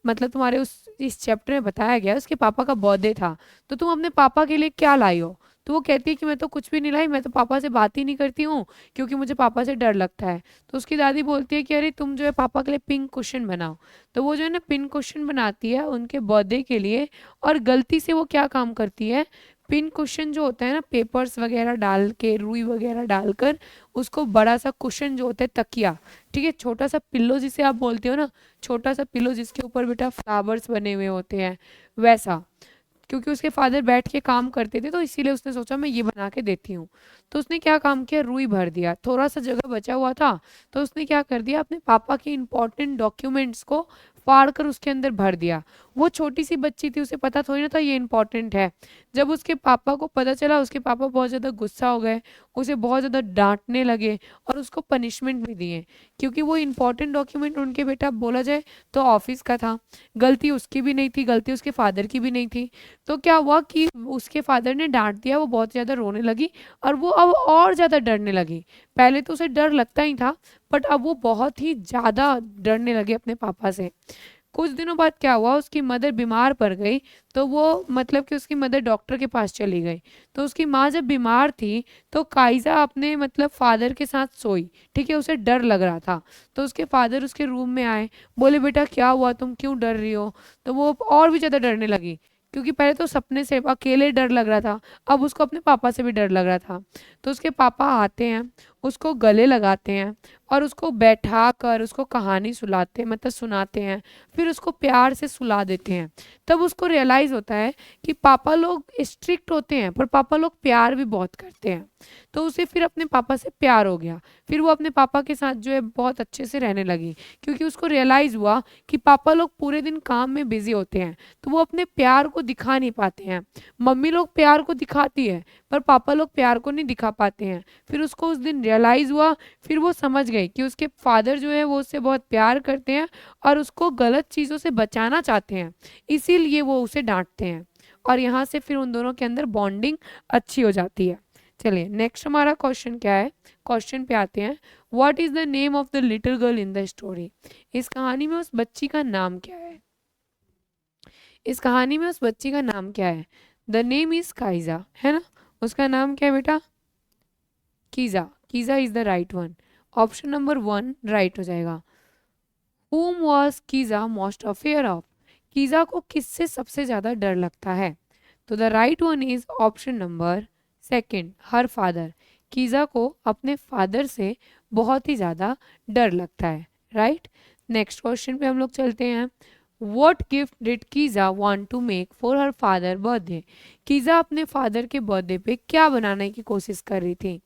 मतलब तुम्हारे उस इस चैप्टर में बताया गया है, उसके पापा का बर्थडे था, तो तुम अपने पापा के लिए क्या लाई हो? तो वो कहती है कि मैं तो कुछ भी नहीं लाई, मैं तो पापा से बात ही नहीं करती हूँ क्योंकि मुझे पापा से डर लगता है। तो उसकी दादी बोलती है कि अरे तुम जो है पापा के लिए पिंक कुशन बनाओ। तो वो जो है ना पिंक कुशन बनाती है उनके बर्थडे के लिए, और गलती से वो क्या काम करती है, पिन कुशन जो होता है ना पेपर्स वगैरह डाल के, रुई वगैरह डालकर, उसको बड़ा सा कुशन जो होता है तकिया, ठीक है, छोटा सा पिल्लो जिसे आप बोलते हो ना, छोटा सा पिल्लो जिसके ऊपर बेटा फ्लावर्स बने हुए होते हैं, वैसा, क्योंकि उसके फादर बैठ के काम करते थे तो इसीलिए उसने सोचा मैं ये बना के देती हूँ। तो उसने क्या काम किया, रुई भर दिया, थोड़ा सा जगह बचा हुआ था तो उसने क्या कर दिया, अपने पापा के इंपॉर्टेंट डॉक्यूमेंट्स को फाड़ कर उसके अंदर भर दिया। वो छोटी सी बच्ची थी, उसे पता थोड़ी ना था ये इंपॉर्टेंट है। जब उसके पापा को पता चला, उसके पापा बहुत ज़्यादा गुस्सा हो गए, उसे बहुत ज़्यादा डांटने लगे और उसको पनिशमेंट भी दिए, क्योंकि वो इंपॉर्टेंट डॉक्यूमेंट उनके बेटा बोला जाए तो ऑफिस का था। गलती उसकी भी नहीं थी, गलती उसके फादर की भी नहीं थी। तो क्या हुआ कि उसके फादर ने डांट दिया, वो बहुत ज़्यादा रोने लगी और वो अब और ज़्यादा डरने लगी। पहले तो उसे डर लगता ही था, बट अब वो बहुत ही ज़्यादा डरने लगे अपने पापा से। कुछ दिनों बाद क्या हुआ, उसकी मदर बीमार पड़ गई, तो वो मतलब कि उसकी मदर डॉक्टर के पास चली गई। तो उसकी माँ जब बीमार थी तो कायजा अपने मतलब फादर के साथ सोई, ठीक है, उसे डर लग रहा था। तो उसके फादर उसके रूम में आए, बोले बेटा क्या हुआ, तुम क्यों डर रही हो? तो वो और भी ज़्यादा डरने लगी, क्योंकि पहले तो सपने से अकेले डर लग रहा था, अब उसको अपने पापा से भी डर लग रहा था। तो उसके पापा आते हैं, उसको गले लगाते हैं और उसको बैठा कर उसको कहानी सुनाते मतलब सुनाते हैं, फिर उसको प्यार से सुला देते हैं। तब उसको रियलाइज होता है कि पापा लोग स्ट्रिक्ट होते हैं पर पापा लोग प्यार भी बहुत करते हैं। तो उसे फिर अपने पापा से प्यार हो गया, फिर वो अपने पापा के साथ जो है बहुत अच्छे से रहने लगी, क्योंकि उसको रियलाइज हुआ कि पापा लोग पूरे दिन काम में बिजी होते हैं तो वो अपने प्यार को दिखा नहीं पाते हैं। मम्मी लोग प्यार को दिखाती है पर पापा लोग प्यार को नहीं दिखा पाते हैं। फिर उसको उस दिन रियलाइज हुआ, फिर वो समझ गई कि उसके फादर जो है वो उससे बहुत प्यार करते हैं और उसको गलत चीज़ों से बचाना चाहते हैं, इसीलिए वो उसे डांटते हैं। और यहाँ से फिर उन दोनों के अंदर बॉन्डिंग अच्छी हो जाती है। चलिए नेक्स्ट हमारा क्वेश्चन क्या है, क्वेश्चन पे आते हैं। What is the name of the little girl in the story? इस कहानी में उस बच्ची का नाम क्या है? इस कहानी में उस बच्ची का नाम क्या है? द नेम इज काइजा, है ना? उसका नाम क्या है बेटा? कीजा। कीजा is the right one. Option number 1 right हो जाएगा। Whom was कीजा most afraid of? कीजा को किससे सबसे ज्यादा डर लगता है? तो the right one is option number 2, her father. कीजा को अपने फादर से बहुत ही ज्यादा डर लगता है, राइट। नेक्स्ट क्वेश्चन पे हम लोग चलते हैं। What gift did कीजा want to make for her father birthday? कीजा अपने फादर के बर्थडे पे क्या बनाने की कोशिश कर रही थी?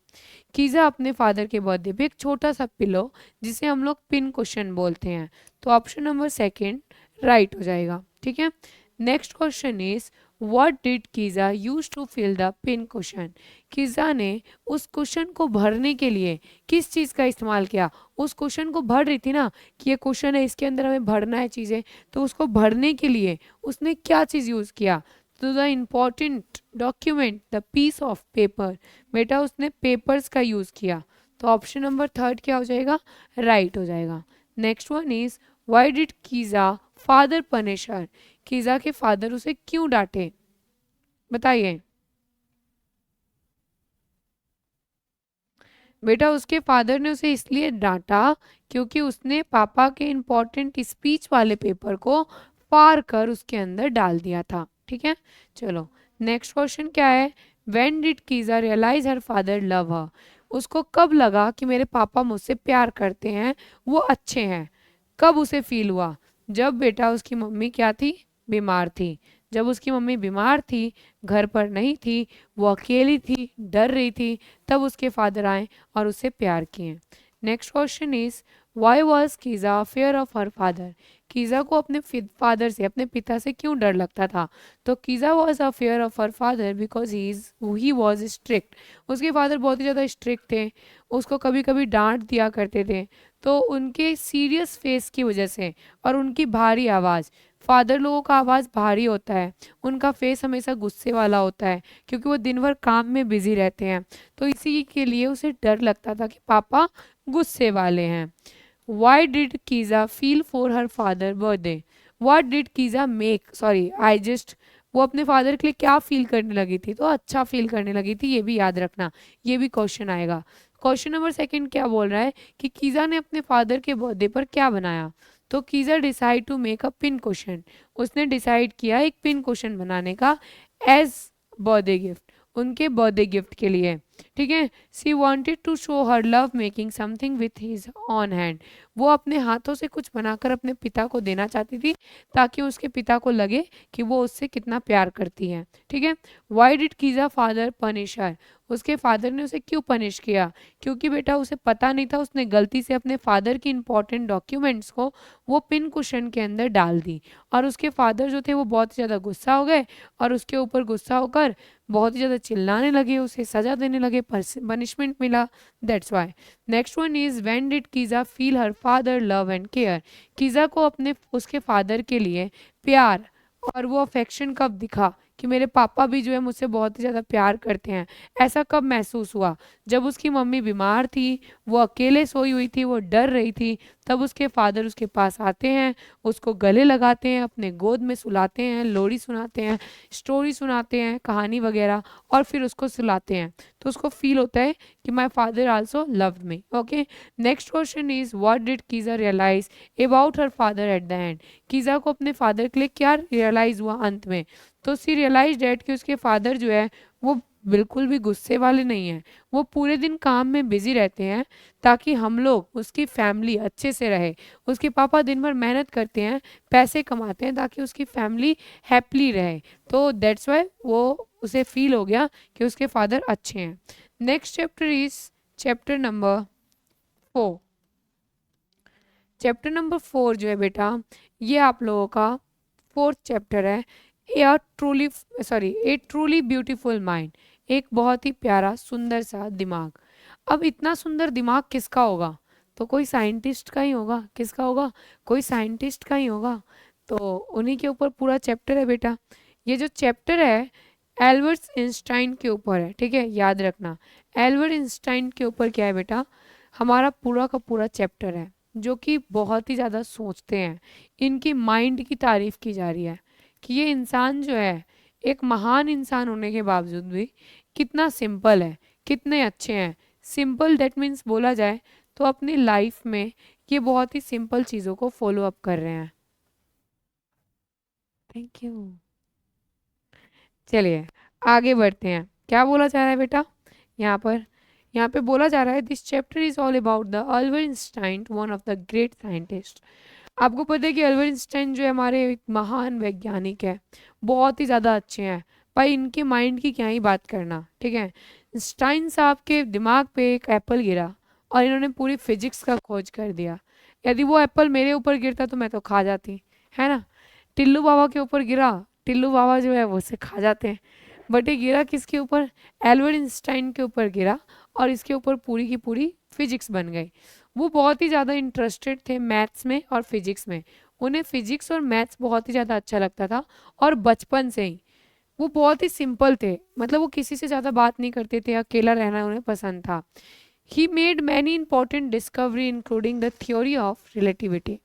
कीजा अपने फादर के बर्थडे पे एक छोटा सा पिलो, जिसे हम लोग पिन कुशन बोलते हैं, तो ऑप्शन नंबर 2 राइट हो जाएगा, ठीक है। Next question is what did कीजा use to fill the pin cushion? कीजा ने उस कुशन को भरने के लिए किस चीज़ का इस्तेमाल किया? उस कुशन को भर रही थी ना कि ये कुशन है, इसके अंदर हमें भरना है चीज़ें, तो उसको भरने के लिए उसने क्या चीज़ यूज़ किया? तो the important document, the piece of paper, बेटा उसने पेपर्स का यूज़ किया, तो ऑप्शन नंबर 3 क्या हो जाएगा? राइट हो जाएगा। Next one is why did कीजा फादर पनिश हर? कीजा के फादर उसे क्यों डांटे? बताइए बेटा। उसके फादर ने उसे इसलिए डांटा क्योंकि उसने पापा के इम्पोर्टेंट स्पीच वाले पेपर को फाड़ कर उसके अंदर डाल दिया था, ठीक है। चलो नेक्स्ट क्वेश्चन क्या है। व्हेन डिड कीजा realise her father love her? उसको कब लगा कि मेरे पापा मुझसे प्यार करते हैं, वो अच्छे हैं? कब उसे फील हुआ? जब बेटा उसकी मम्मी क्या थी? बीमार थी। जब उसकी मम्मी बीमार थी, घर पर नहीं थी, वो अकेली थी, डर रही थी, तब उसके फादर आए और उससे प्यार किए। Next question is why was कीजा फेयर ऑफ हर फादर? कीजा को अपने फादर से, अपने पिता से क्यों डर लगता था? तो कीजा was a fear of her father because he was strict. उसके फादर बहुत ही ज़्यादा स्ट्रिक्ट थे, उसको कभी कभी डांट दिया करते थे। तो उनके सीरियस फेस की वजह से और उनकी भारी आवाज़, फादर लोगों का आवाज़ भारी होता है, उनका फेस हमेशा गुस्से वाला होता है क्योंकि वो दिन भर काम में बिजी रहते हैं, तो इसी के लिए उसे डर लगता था कि पापा गुस्से वाले हैं। वाई डिड कीजा feel for her father birthday? What did कीजा मेक, सॉरी आई जस्ट, वो अपने फादर के लिए क्या फील करने लगी थी, तो अच्छा फील करने लगी थी, ये भी याद रखना, ये भी क्वेश्चन आएगा। क्वेश्चन नंबर सेकंड क्या बोल रहा है कि कीजा ने अपने फादर के बर्थडे पर क्या बनाया, तो कीजा decide to make a pin question, उसने डिसाइड किया एक पिन क्वेश्चन बनाने का एज बर्थडे गिफ्ट, उनके बर्थडे गिफ्ट के लिए, ठीक है। She wanted to show her love making something with his own hand, वो अपने हाथों से कुछ बनाकर अपने पिता को देना चाहती थी ताकि उसके पिता को लगे कि वो उससे कितना प्यार करती है, ठीक है। वाई डिड कीजा फादर पनिश हर, उसके फादर ने उसे क्यों पनिश किया, क्योंकि बेटा उसे पता नहीं था, उसने गलती से अपने फादर की इंपॉर्टेंट डॉक्यूमेंट्स को वो पिन कुशन के अंदर डाल दी, और उसके फादर जो थे वो बहुत ही ज़्यादा गुस्सा हो गए, और उसके ऊपर गुस्सा होकर बहुत ही ज़्यादा चिल्लाने लगे, उसे सज़ा देने लगे, पनिशमेंट मिला, that's why. Next one is when did कीजा feel her father love and care, कीजा को अपने उसके फादर के लिए प्यार और वो अफेक्शन कब दिखा कि मेरे पापा भी जो है मुझसे बहुत ही ज़्यादा प्यार करते हैं, ऐसा कब महसूस हुआ, जब उसकी मम्मी बीमार थी, वो अकेले सोई हुई थी, वो डर रही थी, तब उसके फादर उसके पास आते हैं, उसको गले लगाते हैं, अपने गोद में सुलाते हैं, लोरी सुनाते हैं, स्टोरी सुनाते हैं, कहानी वगैरह, और फिर उसको सुलाते हैं, तो उसको फील होता है कि my father also loved me, okay. Next question is what did कीजा realise about her father at the end, कीजा को अपने फादर के लिए क्या रियलाइज हुआ अंत में, तो सी रियलाइज डैट कि उसके फादर जो है वो बिल्कुल भी गुस्से वाले नहीं हैं, वो पूरे दिन काम में बिजी रहते हैं ताकि हम लोग उसकी फैमिली अच्छे से रहे, उसके पापा दिन भर मेहनत करते हैं, पैसे कमाते हैं ताकि उसकी फैमिली हैप्पीली रहे, तो दैट्स वाई वो उसे फील हो गया कि उसके फादर अच्छे हैं। Next chapter is chapter number 4, chapter number 4 जो है बेटा ये आप लोगों का फोर्थ चैप्टर है, ए ट्रूली ब्यूटीफुल माइंड, एक बहुत ही प्यारा सुंदर सा दिमाग। अब इतना सुंदर दिमाग किसका होगा, तो कोई साइंटिस्ट का ही होगा, किसका होगा, कोई साइंटिस्ट का ही होगा, तो उन्हीं के ऊपर पूरा चैप्टर है बेटा। ये जो चैप्टर है एल्बर्ट आइंस्टाइन के ऊपर है, ठीक है, याद रखना, एल्बर्ट आइंस्टाइन के ऊपर क्या है बेटा, हमारा पूरा का पूरा चैप्टर है, जो कि बहुत ही ज़्यादा सोचते हैं, इनकी माइंड की तारीफ की जा रही है कि ये इंसान जो है एक महान इंसान होने के बावजूद भी कितना सिंपल है, कितने अच्छे हैं। सिंपल दैट मीन्स बोला जाए तो अपनी लाइफ में ये बहुत ही सिंपल चीज़ों को फॉलो अप कर रहे हैं। Thank you. चलिए आगे बढ़ते हैं, क्या बोला जा रहा है बेटा यहाँ पर, यहाँ पे बोला जा रहा है this chapter is all about the Albert Einstein, one of the great scientist. आपको पता है कि अल्बर्ट आइंस्टाइन जो है हमारे एक महान वैज्ञानिक है, बहुत ही ज़्यादा अच्छे हैं भाई, इनके माइंड की क्या ही बात करना, ठीक है। आइंस्टाइन साहब के दिमाग पे एक एप्पल गिरा और इन्होंने पूरी फिजिक्स का खोज कर दिया, यदि वो एप्पल मेरे ऊपर गिरता तो मैं तो खा जाती, है ना। टिल्लू बाबा के ऊपर गिरा, टिल्लू बाबा जो है वो उसे खा जाते हैं, बट ये गिरा किसके ऊपर, एल्बर्ट आइंस्टाइन के ऊपर गिरा, और इसके ऊपर पूरी की पूरी फिजिक्स बन गई। वो बहुत ही ज़्यादा इंटरेस्टेड थे मैथ्स में और फिजिक्स में, उन्हें फिजिक्स और मैथ्स बहुत ही ज़्यादा अच्छा लगता था, और बचपन से ही वो बहुत ही सिंपल थे, मतलब वो किसी से ज़्यादा बात नहीं करते थे, अकेला रहना उन्हें पसंद था। He made many important discovery including the theory of relativity,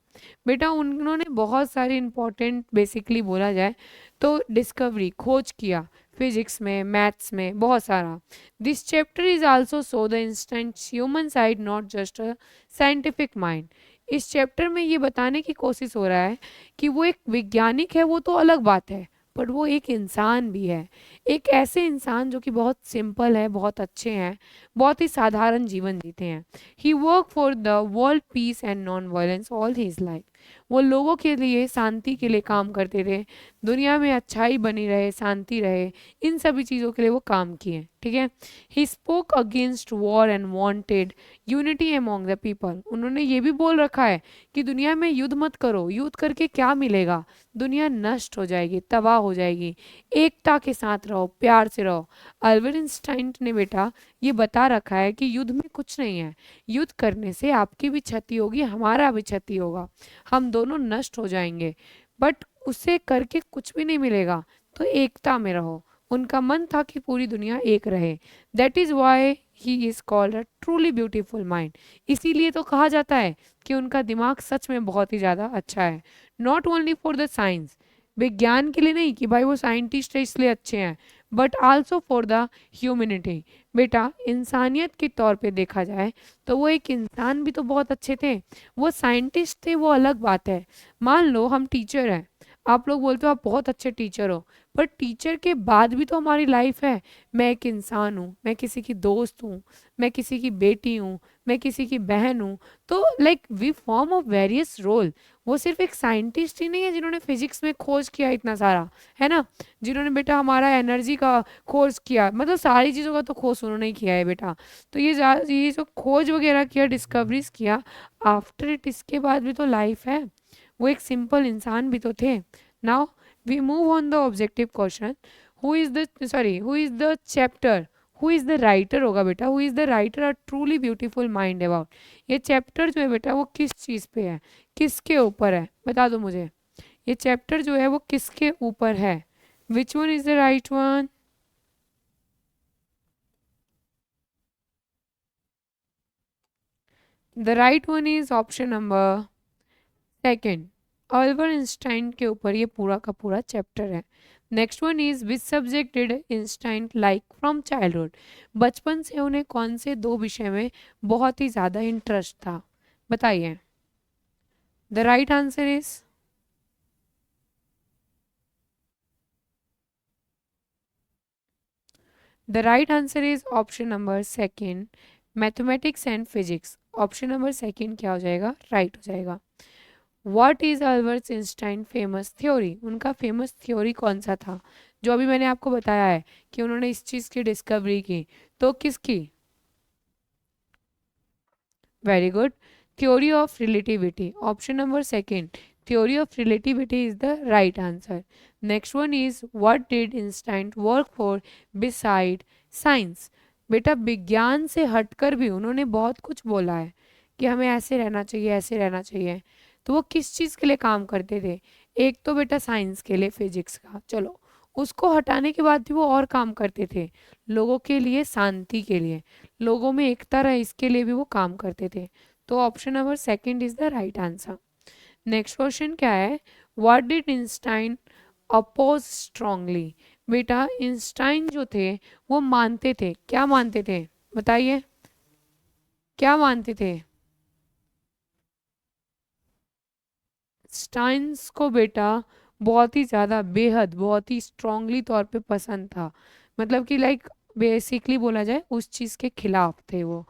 बेटा उन्होंने बहुत सारी इंपॉर्टेंट बेसिकली बोला जाए तो डिस्कवरी खोज किया फिजिक्स में मैथ्स में बहुत सारा। This chapter is also so the instant human side not just a scientific mind, इस चैप्टर में ये बताने की कोशिश हो रहा है कि वो एक वैज्ञानिक है वो तो अलग बात है, पर वो एक इंसान भी है, एक ऐसे इंसान जो कि बहुत सिंपल है, बहुत अच्छे हैं, बहुत ही साधारण जीवन जीते हैं। He work for the world peace and non violence all his life, वो लोगों के लिए शांति के लिए काम करते थे, दुनिया में अच्छाई बनी रहे, शांति रहे, इन सभी चीज़ों के लिए वो काम किए, ठीक है। He spoke against war and wanted unity among the people, उन्होंने ये भी बोल रखा है कि दुनिया में युद्ध मत करो, युद्ध करके क्या मिलेगा, दुनिया नष्ट हो जाएगी, तबाह हो जाएगी, एकता के साथ रहो, प्यार से रहो। अल्बर्ट आइंस्टाइन ने बेटा ये बता रखा है कि युद्ध में कुछ नहीं है, युद्ध करने से आपकी भी क्षति होगी, हमारा भी क्षति होगा, हम दोनों नष्ट हो जाएंगे, बट उसे करके कुछ भी नहीं मिलेगा, तो एकता में रहो। उनका मन था कि पूरी दुनिया एक रहे, that is why he is called a truly beautiful mind. इसीलिए तो कहा जाता है कि उनका दिमाग सच में बहुत ही ज़्यादा अच्छा है। Not only for the science, विज्ञान के लिए नहीं कि भाई वो साइंटिस्ट है इसलिए अच्छे हैं, but also for the humanity. बेटा इंसानियत के तौर पे देखा जाए तो वो एक इंसान भी तो बहुत अच्छे थे। वो साइंटिस्ट थे वो अलग बात है। मान लो हम टीचर हैं, आप लोग बोलते हो आप बहुत अच्छे टीचर हो, पर टीचर के बाद भी तो हमारी लाइफ है। मैं एक इंसान हूँ, मैं किसी की दोस्त हूँ, मैं किसी की बेटी हूँ, मैं किसी की बहन हूँ। तो like we form of various role. वो सिर्फ एक साइंटिस्ट ही नहीं है जिन्होंने फिजिक्स में खोज किया इतना सारा, है ना, जिन्होंने बेटा हमारा एनर्जी का खोज किया, मतलब सारी चीज़ों का तो खोज उन्होंने ही किया है बेटा। तो ये जो खोज वगैरह किया, डिस्कवरीज किया, आफ्टर इट इसके बाद भी तो लाइफ है। वो एक सिंपल इंसान भी तो थे। Now we move on the objective question, who is the chapter, who is the writer होगा बेटा, who is the writer a truly beautiful mind about. ये चैप्टर जो है बेटा वो किस चीज़ पे है, किसके ऊपर है, बता दो मुझे। ये चैप्टर जो है वो किसके ऊपर है? Which one is the right one? The right one is option number second, Albert Einstein के ऊपर ये पूरा का पूरा चैप्टर है। Next one is which subject did Einstein like from childhood. बचपन से उन्हें कौन से दो विषय में बहुत ही ज़्यादा इंटरेस्ट था, बताइए। The right answer is, the right answer is option number second, mathematics and physics. Option number second क्या हो जाएगा, राइट हो जाएगा। What is Albert Einstein famous theory, उनका फेमस थ्योरी कौन सा था, जो अभी मैंने आपको बताया है कि उन्होंने इस चीज़ की डिस्कवरी की, तो किसकी? Very good, theory of relativity. Option number second, theory of relativity is the right answer. Next one is what did Einstein work for beside science. बेटा विज्ञान से हटकर भी उन्होंने बहुत कुछ बोला है कि हमें ऐसे रहना चाहिए, ऐसे रहना चाहिए। तो वो किस चीज़ के लिए काम करते थे? एक तो बेटा साइंस के लिए, फिजिक्स का, चलो उसको हटाने के बाद भी वो और काम करते थे, लोगों के लिए, शांति के लिए, लोगों में एकता रहे इसके लिए भी वो काम करते थे। तो option number second is the right answer. Next question क्या है, what did Einstein oppose strongly. बेटा आइंस्टाइन जो थे वो मानते थे, क्या मानते थे, बताइए, क्या मानते थे? स्टाइन्स को बेटा बहुत ही ज़्यादा, बेहद, बहुत ही स्ट्रांगली तौर पे पसंद था। मतलब कि लाइक बेसिकली बोला जाए उस चीज़ के खिलाफ थे वो,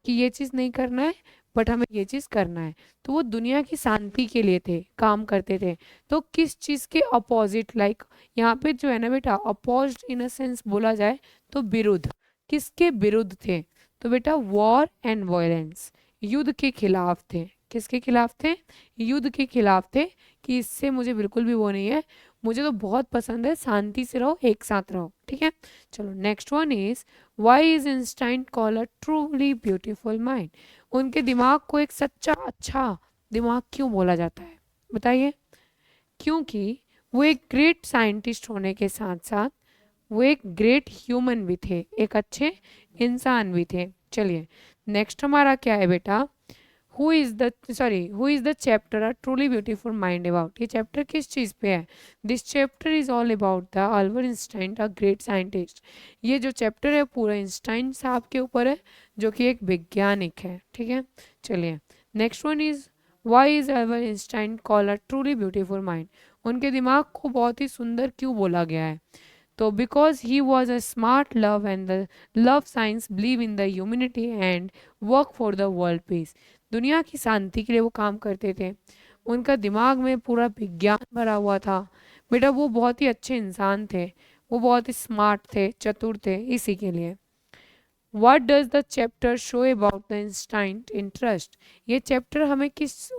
कि ये चीज़ नहीं करना है बट हमें ये चीज़ करना है। तो वो दुनिया की शांति के लिए थे, काम करते थे। तो किस चीज़ के अपोजिट, लाइक यहाँ पे जो है ना बेटा अपोज्ड इन अ सेंस बोला जाए तो विरुद्ध, किसके विरुद्ध थे? तो बेटा वॉर एंड वायलेंस, युद्ध के खिलाफ थे। किसके खिलाफ थे? युद्ध के खिलाफ थे, कि इससे मुझे बिल्कुल भी वो नहीं है, मुझे तो बहुत पसंद है, शांति से रहो, एक साथ रहो, ठीक है। चलो next one is why is Einstein called a truly beautiful mind. उनके दिमाग को एक सच्चा अच्छा दिमाग क्यों बोला जाता है, बताइए। क्योंकि वो एक ग्रेट साइंटिस्ट होने के साथ साथ वो एक ग्रेट ह्यूमन भी थे, एक अच्छे इंसान भी थे। चलिए नेक्स्ट हमारा क्या है बेटा, who is the chapter a truly beautiful mind about. ये चैप्टर किस चीज़ पे है? This chapter is all about the Albert Einstein a great scientist. ये जो चैप्टर है पूरा आइंस्टाइन साहब के ऊपर है, जो कि एक वैज्ञानिक है, ठीक है। चलिए next one is why is Albert Einstein called a truly beautiful mind. उनके दिमाग को बहुत ही सुंदर क्यों बोला गया है? तो because he was a smart love and the love science believe in the humanity and work for the world piece. दुनिया की शांति के लिए वो काम करते थे, उनका दिमाग में पूरा विज्ञान भरा हुआ था। बेटा वो बहुत ही अच्छे इंसान थे, वो बहुत ही स्मार्ट थे, चतुर थे, इसी के लिए। What does the chapter show about the Einstein interest. ये चैप्टर हमें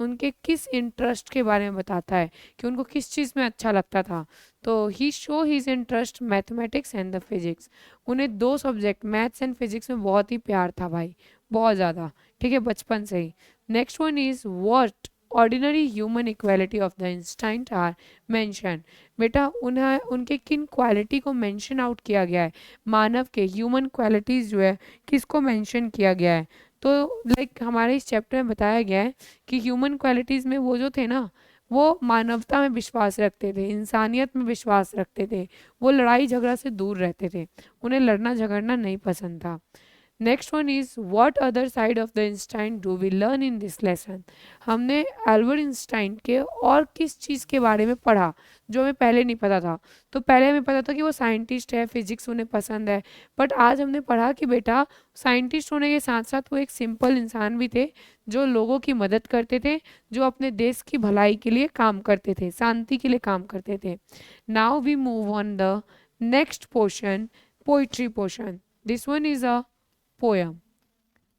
उनके किस इंटरेस्ट के बारे में बताता है, कि उनको किस चीज़ में अच्छा लगता था। तो he show his interest mathematics and the physics. उन्हें दो सब्जेक्ट मैथ्स एंड फिजिक्स में बहुत ही प्यार था भाई, बहुत ज़्यादा, ठीक है, बचपन से ही। Next one is what ordinary human equality of the Einstein are mention. बेटा उन्हें उनके किन क्वालिटी को मेंशन आउट किया गया है, मानव के ह्यूमन क्वालिटीज जो है किसको मेंशन किया गया है। तो लाइक हमारे इस चैप्टर में बताया गया है कि ह्यूमन क्वालिटीज में वो जो थे ना, वो मानवता में विश्वास रखते थे, इंसानियत में विश्वास रखते थे, वो लड़ाई झगड़ा से दूर रहते थे, उन्हें लड़ना झगड़ना नहीं पसंद था। Next one is what other side of the Einstein do we learn in this lesson. हमने एल्बर्ट इंस्टाइन के और किस चीज़ के बारे में पढ़ा जो हमें पहले नहीं पता था। तो पहले हमें पता था कि वो साइंटिस्ट है, फिजिक्स उन्हें पसंद है, बट आज हमने पढ़ा कि बेटा साइंटिस्ट होने के साथ साथ वो एक सिंपल इंसान भी थे जो लोगों की मदद करते थे, जो अपने देश की भलाई के लिए काम करते थे, शांति के लिए काम करते थे। Now we move on the next portion, poetry portion. This one is a poem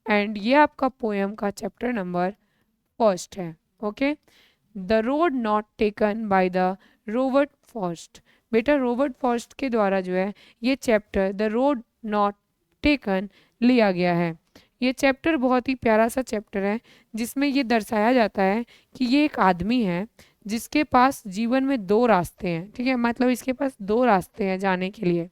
and ये आपका पोयम का चैप्टर नंबर फर्स्ट है। Okay, the road not taken by the Robert Frost. बेटा रॉबर्ट फॉस्ट के द्वारा जो है ये chapter the road not taken लिया गया है। ये चैप्टर बहुत ही प्यारा सा चैप्टर है जिसमें ये दर्शाया जाता है कि ये एक आदमी है जिसके पास जीवन में दो रास्ते हैं। ठीक है, मतलब इसके पास दो रास्ते हैं जाने के लिए,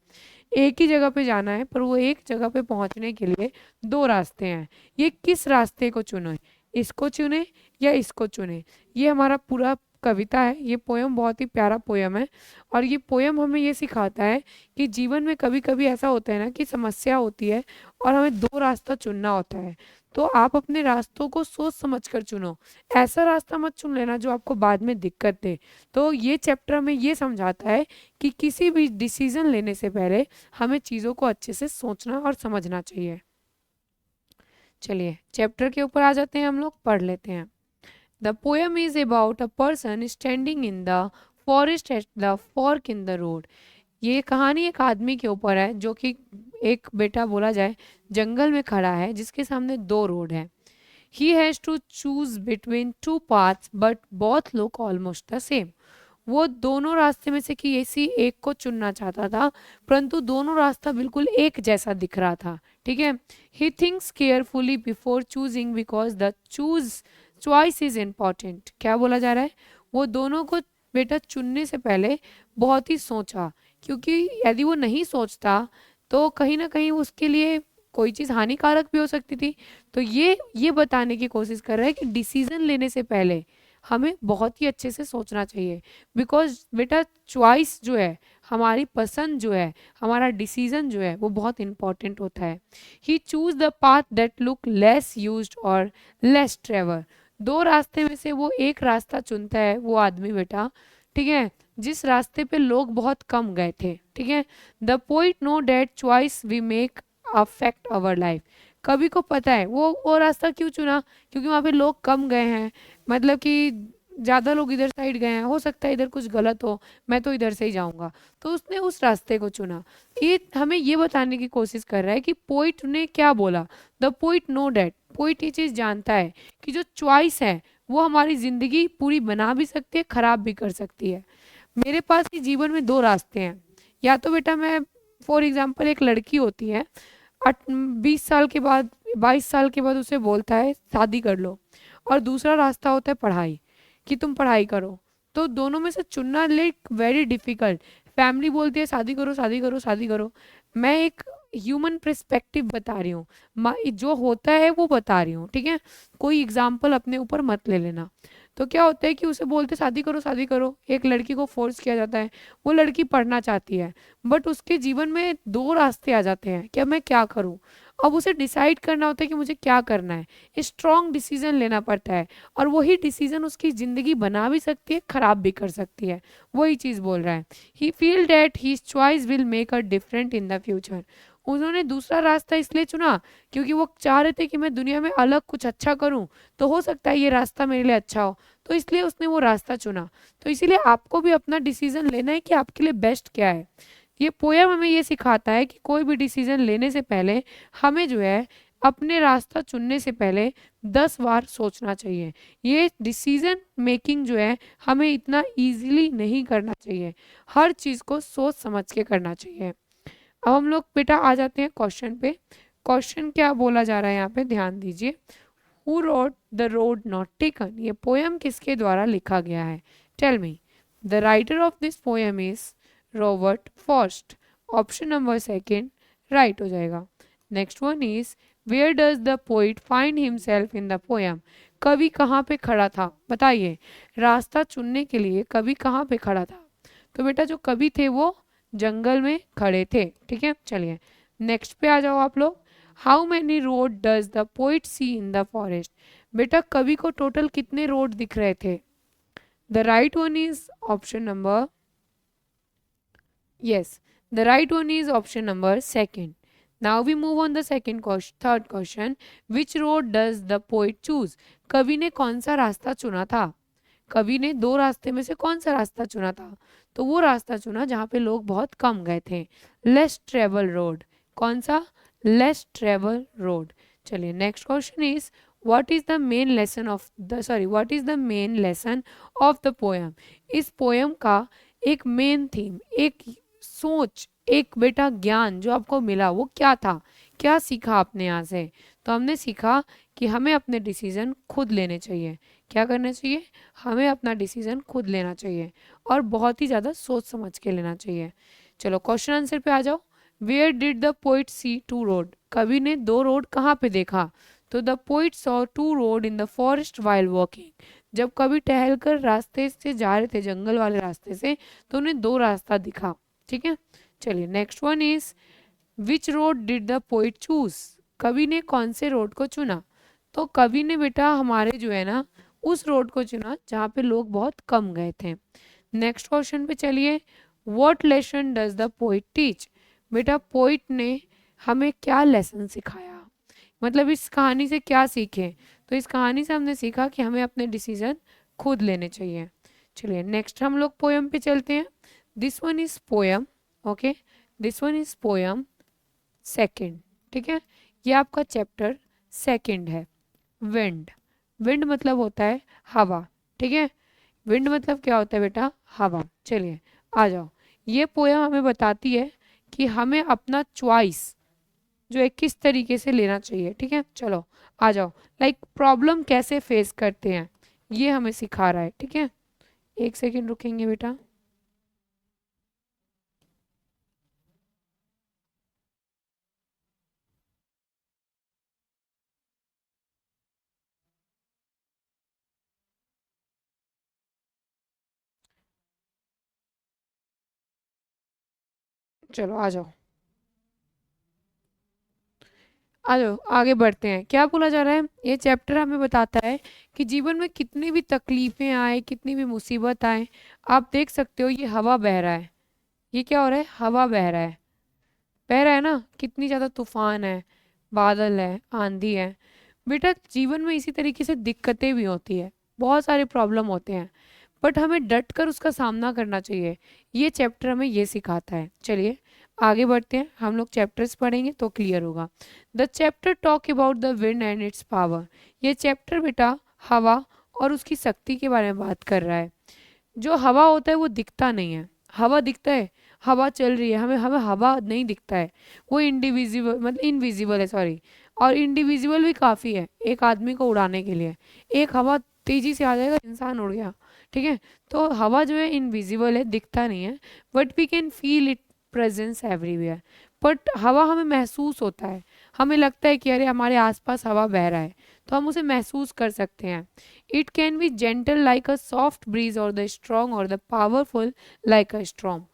एक ही जगह पे जाना है पर वो एक जगह पे पहुंचने के लिए दो रास्ते हैं। ये किस रास्ते को चुने, इसको चुने या इसको चुने, ये हमारा पूरा कविता है। ये पोयम बहुत ही प्यारा पोयम है और ये पोयम हमें ये सिखाता है कि जीवन में कभी कभी ऐसा होता है ना कि समस्या होती है और हमें दो रास्ता चुनना होता है। तो आप अपने रास्तों को सोच समझ कर चुनो, ऐसा रास्ता मत चुन लेना जो आपको बाद में दिक्कत दे। तो ये चैप्टर में ये समझाता है कि किसी भी डिसीजन लेने से पहले हमें चीज़ों को अच्छे से सोचना और समझना चाहिए। चलिए चैप्टर के ऊपर आ जाते हैं, हम लोग पढ़ लेते हैं। The poem is about a person standing in the forest at the fork in the road. ये कहानी एक आदमी के ऊपर है जो कि एक बेटा बोला जाए जंगल में खड़ा है जिसके सामने दो रोड है। He has to choose between two paths but both look almost the same. वो दोनों रास्ते में से किसी एक को चुनना चाहता था परंतु दोनों रास्ता बिल्कुल एक जैसा दिख रहा था। ठीक है, he thinks carefully before choosing because the choice is important. क्या बोला जा रहा है, वो दोनों को बेटा चुनने से पहले बहुत ही सोचा, क्योंकि यदि वो नहीं सोचता तो कहीं ना कहीं उसके लिए कोई चीज़ हानिकारक भी हो सकती थी। तो ये बताने की कोशिश कर रहा है कि डिसीजन लेने से पहले हमें बहुत ही अच्छे से सोचना चाहिए, बिकॉज बेटा चॉइस जो है, हमारी पसंद जो है, हमारा डिसीजन जो है वो बहुत इंपॉर्टेंट होता है। He choose the path that look less used और लेस ट्रेवल। दो रास्ते में से वो एक रास्ता चुनता है वो आदमी बेटा, ठीक है, जिस रास्ते पे लोग बहुत कम गए थे। ठीक है, the poet know that choice we make affect our life. कवि को पता है वो रास्ता क्यों चुना, क्योंकि वहाँ पे लोग कम गए हैं, मतलब कि ज़्यादा लोग इधर साइड गए हैं, हो सकता है इधर कुछ गलत हो, मैं तो इधर से ही जाऊंगा, तो उसने उस रास्ते को चुना। ये हमें ये बताने की कोशिश कर रहा है कि पोइट ने क्या बोला, the poet know that. Poet ये चीज़ जानता है कि जो चॉइस है वो हमारी ज़िंदगी पूरी बना भी सकती है, ख़राब भी कर सकती है। मेरे पास ही जीवन में दो रास्ते हैं, या तो बेटा मैं फॉर एग्जाम्पल एक लड़की होती है 20 साल के बाद 22 साल के बाद उसे बोलता है शादी कर लो, और दूसरा रास्ता होता है पढ़ाई कि तुम पढ़ाई करो। तो दोनों में से चुनना लाइक वेरी डिफिकल्ट। फैमिली बोलती है शादी करो शादी करो शादी करो, मैं एक ह्यूमन पर्सपेक्टिव बता रही हूँ, जो होता है वो बता रही हूँ। ठीक है, कोई एग्जाम्पल अपने ऊपर मत ले लेना। तो क्या होता है कि उसे बोलते शादी करो शादी करो, एक लड़की को फोर्स किया जाता है, वो लड़की पढ़ना चाहती है बट उसके जीवन में दो रास्ते आ जाते हैं कि अब मैं क्या करूं। अब उसे डिसाइड करना होता है कि मुझे क्या करना है, स्ट्रॉन्ग डिसीजन लेना पड़ता है, और वही डिसीजन उसकी ज़िंदगी बना भी सकती है, ख़राब भी कर सकती है। वही चीज़ बोल रहा है, he feel that his choice will make a different in the future. उन्होंने दूसरा रास्ता इसलिए चुना क्योंकि वो चाह रहे थे कि मैं दुनिया में अलग कुछ अच्छा करूं, तो हो सकता है ये रास्ता मेरे लिए अच्छा हो, तो इसलिए उसने वो रास्ता चुना। तो इसीलिए आपको भी अपना डिसीजन लेना है कि आपके लिए बेस्ट क्या है। ये पोयम हमें ये सिखाता है कि कोई भी डिसीजन लेने से पहले हमें जो है अपने रास्ता चुनने से पहले 10 बार सोचना चाहिए। ये डिसीजन मेकिंग जो है हमें इतना इजीली नहीं करना चाहिए, हर चीज़ को सोच समझ के करना चाहिए। अब हम लोग बेटा आ जाते हैं क्वेश्चन पे। क्वेश्चन क्या बोला जा रहा है यहाँ पे, ध्यान दीजिए। Who wrote the road not taken, ये पोयम किसके द्वारा लिखा गया है? Tell me. The writer of this poem is Robert Frost. Option number second right हो जाएगा। Next one is where does the poet find himself in the poem, कवि कहाँ पे खड़ा था? बताइए, रास्ता चुनने के लिए कवि कहाँ पे खड़ा था? तो बेटा जो कवि थे वो जंगल में खड़े थे। ठीक है, चलिए नेक्स्ट पे आ जाओ आप लोग। How many road does the poet see in the forest, बेटा कवि को टोटल कितने रोड दिख रहे थे? The right one is option number, yes, the right one is option number second. Now we move on the second question, third question. Which road does the poet choose? कवि ने कौन सा रास्ता चुना था? कवि ने दो रास्ते में से कौन सा रास्ता चुना था? तो वो रास्ता चुना जहाँ पे लोग बहुत कम गए थे, लेस ट्रेवल रोड। कौन सा? Less travel road. चलिए next question is what is the main lesson of the what is the main lesson of the poem? इस पोयम का एक मेन थीम, एक सोच, एक बेटा ज्ञान जो आपको मिला वो क्या था? क्या सीखा आपने यहाँ से? तो हमने सीखा कि हमें अपने डिसीजन खुद लेने चाहिए। क्या करना चाहिए? हमें अपना डिसीजन खुद लेना चाहिए और बहुत ही ज़्यादा सोच समझ के लेना चाहिए। चलो क्वेश्चन आंसर पे आ जाओ। Where did the poet see two road, कवि ने दो रोड कहाँ पे देखा? तो the poet saw two road in the forest while walking, जब कवि टहलकर रास्ते से जा रहे थे, जंगल वाले रास्ते से, तो उन्हें दो रास्ता दिखा। ठीक है, चलिए next one is which road did the poet choose, कवि ने कौन से रोड को चुना? तो कवि ने बेटा हमारे जो है ना उस रोड को चुना जहाँ पे लोग बहुत कम गए थे। नेक्स्ट क्वेश्चन पे चलिए। What lesson does the poet teach, बेटा पोइट ने हमें क्या लेसन सिखाया? मतलब इस कहानी से क्या सीखे? तो इस कहानी से हमने सीखा कि हमें अपने डिसीजन खुद लेने चाहिए। चलिए नेक्स्ट हम लोग पोयम पे चलते हैं। This one is poem, okay, this one is poem second. ठीक है, ये आपका चैप्टर सेकंड है। विंड, विंड मतलब होता है हवा। ठीक है, विंड मतलब क्या होता है बेटा? हवा। चलिए आ जाओ, ये पोयम हमें बताती है कि हमें अपना चॉइस जो है किस तरीके से लेना चाहिए। ठीक है, चलो आ जाओ। लाइक प्रॉब्लम कैसे फेस करते हैं ये हमें सिखा रहा है। ठीक है, एक सेकेंड रुकेंगे बेटा। चलो आ जाओ, आ जाओ आगे बढ़ते हैं। क्या बोला जा रहा है? ये चैप्टर हमें बताता है कि जीवन में कितनी भी तकलीफें आए, कितनी भी मुसीबत आए, आप देख सकते हो ये हवा बह रहा है। ये क्या हो रहा है? हवा बह रहा है, बह रहा है ना। कितनी ज़्यादा तूफान है, बादल है, आंधी है। बेटा जीवन में इसी तरीके से दिक्कतें भी होती है, बहुत सारे प्रॉब्लम होते हैं, बट हमें डट कर उसका सामना करना चाहिए। ये चैप्टर हमें ये सिखाता है। चलिए आगे बढ़ते हैं, हम लोग चैप्टर्स पढ़ेंगे तो क्लियर होगा। The chapter talk about the wind and it's power, ये चैप्टर बेटा हवा और उसकी शक्ति के बारे में बात कर रहा है। जो हवा होता है वो दिखता नहीं है। हवा दिखता है, हवा चल रही है, हमें हमें हवा नहीं दिखता है, वो इंडिविजिबल मतलब इनविजिबल है, सॉरी। और इंडिविजिबल भी काफ़ी है एक आदमी को उड़ाने के लिए। एक हवा तेजी से आ जाएगा, इंसान उड़ गया। ठीक है, तो हवा जो है इनविजिबल है, दिखता नहीं है, but we can feel it presence everywhere. But हवा हमें महसूस होता है, हमें लगता है कि अरे हमारे आसपास हवा बह रहा है, तो हम उसे महसूस कर सकते हैं। It can be gentle like a soft breeze or the strong or the powerful like a storm.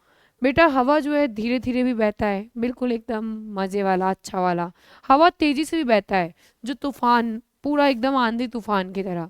बेटा हवा जो है धीरे धीरे भी बहता है, बिल्कुल एकदम मज़े वाला अच्छा वाला। हवा तेज़ी से भी बहता है, जो तूफान, पूरा एकदम आंधी तूफान की तरह।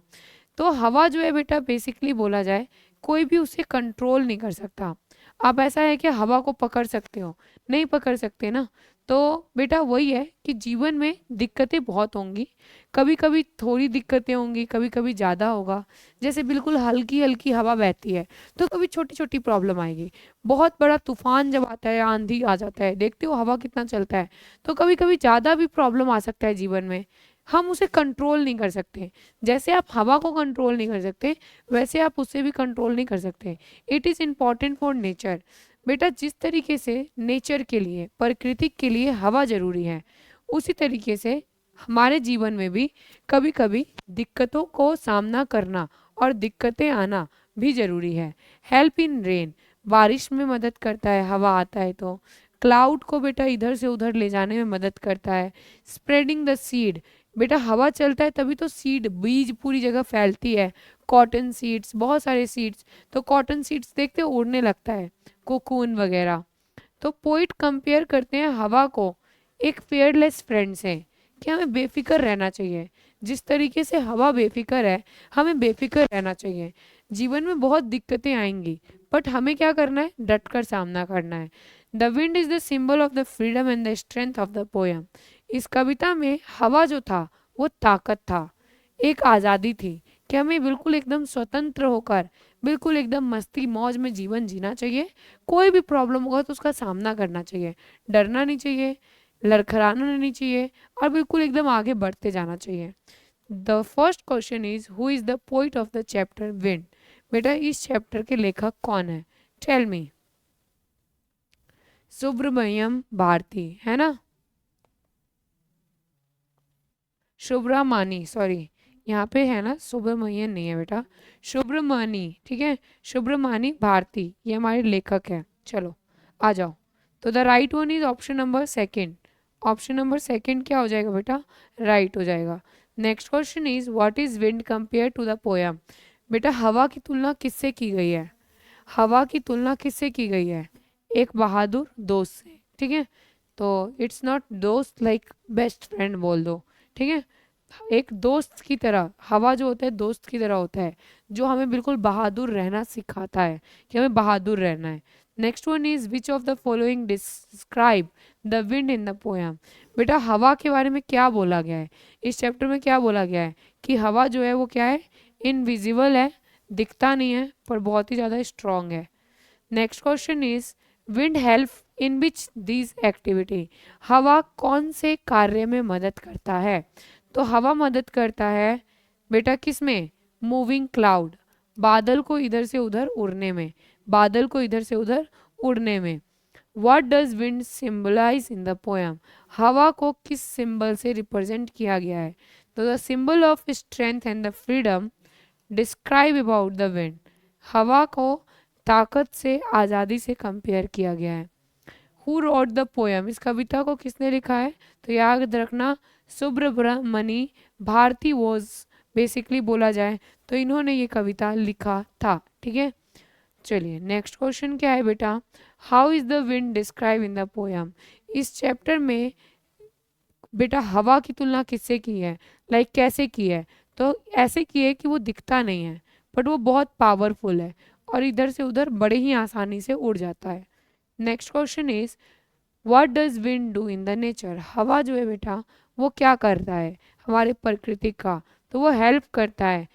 तो हवा जो है बेटा बेसिकली बोला जाए, कोई भी उसे कंट्रोल नहीं कर सकता। आप ऐसा है कि हवा को पकड़ सकते हो? नहीं पकड़ सकते ना। तो बेटा वही है कि जीवन में दिक्कतें बहुत होंगी, कभी कभी थोड़ी दिक्कतें होंगी, कभी कभी ज़्यादा होगा। जैसे बिल्कुल हल्की हल्की हवा बहती है तो कभी छोटी छोटी प्रॉब्लम आएगी। बहुत बड़ा तूफान जब आता है, आंधी आ जाता है, देखते हो हवा कितना चलता है, तो कभी कभी ज़्यादा भी प्रॉब्लम आ सकता है जीवन में। हम उसे कंट्रोल नहीं कर सकते। जैसे आप हवा को कंट्रोल नहीं कर सकते, वैसे आप उसे भी कंट्रोल नहीं कर सकते। It is important for nature. बेटा जिस तरीके से नेचर के लिए, प्रकृति के लिए हवा ज़रूरी है, उसी तरीके से हमारे जीवन में भी कभी कभी दिक्कतों को सामना करना और दिक्कतें आना भी जरूरी है। हेल्प इन रेन, बारिश में मदद करता है, हवा आता है तो। क्लाउड को बेटा इधर से उधर ले जाने में मदद करता है। स्प्रेडिंग द सीड, बेटा हवा चलता है तभी तो सीड, बीज पूरी जगह फैलती है। कॉटन सीड्स, बहुत सारे सीड्स, तो कॉटन सीड्स देखते हो उड़ने लगता है, कोकून वगैरह। तो पोइट कंपेयर करते हैं हवा को एक फेयरलेस फ्रेंड से, कि हमें बेफिक्र रहना चाहिए। जिस तरीके से हवा बेफिक्र है, हमें बेफिक्र रहना चाहिए। जीवन में बहुत दिक्कतें आएंगी, बट हमें क्या करना है, डट कर सामना करना है। The wind is the symbol of the freedom and the strength of the poem. इस कविता में हवा जो था वो ताकत था, एक आज़ादी थी, कि हमें बिल्कुल एकदम स्वतंत्र होकर, बिल्कुल एकदम मस्ती मौज में जीवन जीना चाहिए। कोई भी प्रॉब्लम होगा तो उसका सामना करना चाहिए, डरना नहीं चाहिए, लड़खड़ाना नहीं चाहिए, और बिल्कुल एकदम आगे बढ़ते जाना चाहिए। The first question is who is the poet of the chapter wind. बेटा इस चैप्टर के लेखक कौन है, टेल मी। सुब्रमण्यम भारती है ना, शुभ्रमानी, सॉरी यहाँ पे है ना, सुब्रमण्यन नहीं है बेटा, शुभ्रमानी, ठीक है, शुभ्रमानी भारती, ये हमारे लेखक है। चलो आ जाओ। तो the right one is option number second. Option number second क्या हो जाएगा बेटा, राइट हो जाएगा। Next question is what is wind compare to the poem. बेटा हवा की तुलना किससे की गई है, हवा की तुलना किससे की गई है, एक बहादुर दोस्त से, ठीक है। तो इट्स नॉट दोस्त लाइक बेस्ट फ्रेंड बोल दो, ठीक है। एक दोस्त की तरह, हवा जो होता है दोस्त की तरह होता है, जो हमें बिल्कुल बहादुर रहना सिखाता है, कि हमें बहादुर रहना है। Next one is which of the following describe the wind in the poem. बेटा हवा के बारे में क्या बोला गया है, इस चैप्टर में क्या बोला गया है, कि हवा जो है वो क्या है, इनविजिबल है, दिखता नहीं है, पर बहुत ही ज़्यादा स्ट्रांग है। Next question is wind help in which these activity. हवा कौन से कार्य में मदद करता है, तो हवा मदद करता है बेटा किस में, मूविंग क्लाउड, बादल को इधर से उधर उड़ने में, बादल को इधर से उधर उड़ने में। What does wind symbolize in the poem. हवा को किस सिंबल से रिप्रेजेंट किया गया है, तो the symbol of strength and the freedom describe about the wind. हवा को ताकत से, आज़ादी से कंपेयर किया गया है। हु रोट द पोयम, इस कविता को किसने लिखा है, तो याद रखना सुब्रमणी भारती वॉज, बेसिकली बोला जाए तो इन्होंने ये कविता लिखा था, ठीक है। चलिए नेक्स्ट क्वेश्चन क्या है बेटा, how is the wind describe in the poem. इस चैप्टर में बेटा हवा की तुलना किससे की है, लाइक कैसे की है, तो ऐसे की है कि वो दिखता नहीं है, बट वो बहुत पावरफुल है, और इधर से उधर बड़े ही आसानी से उड़ जाता है। Next question is what does wind do in the nature. हवा जो है बेटा वो क्या करता है हमारे प्रकृति का, तो वो हेल्प करता है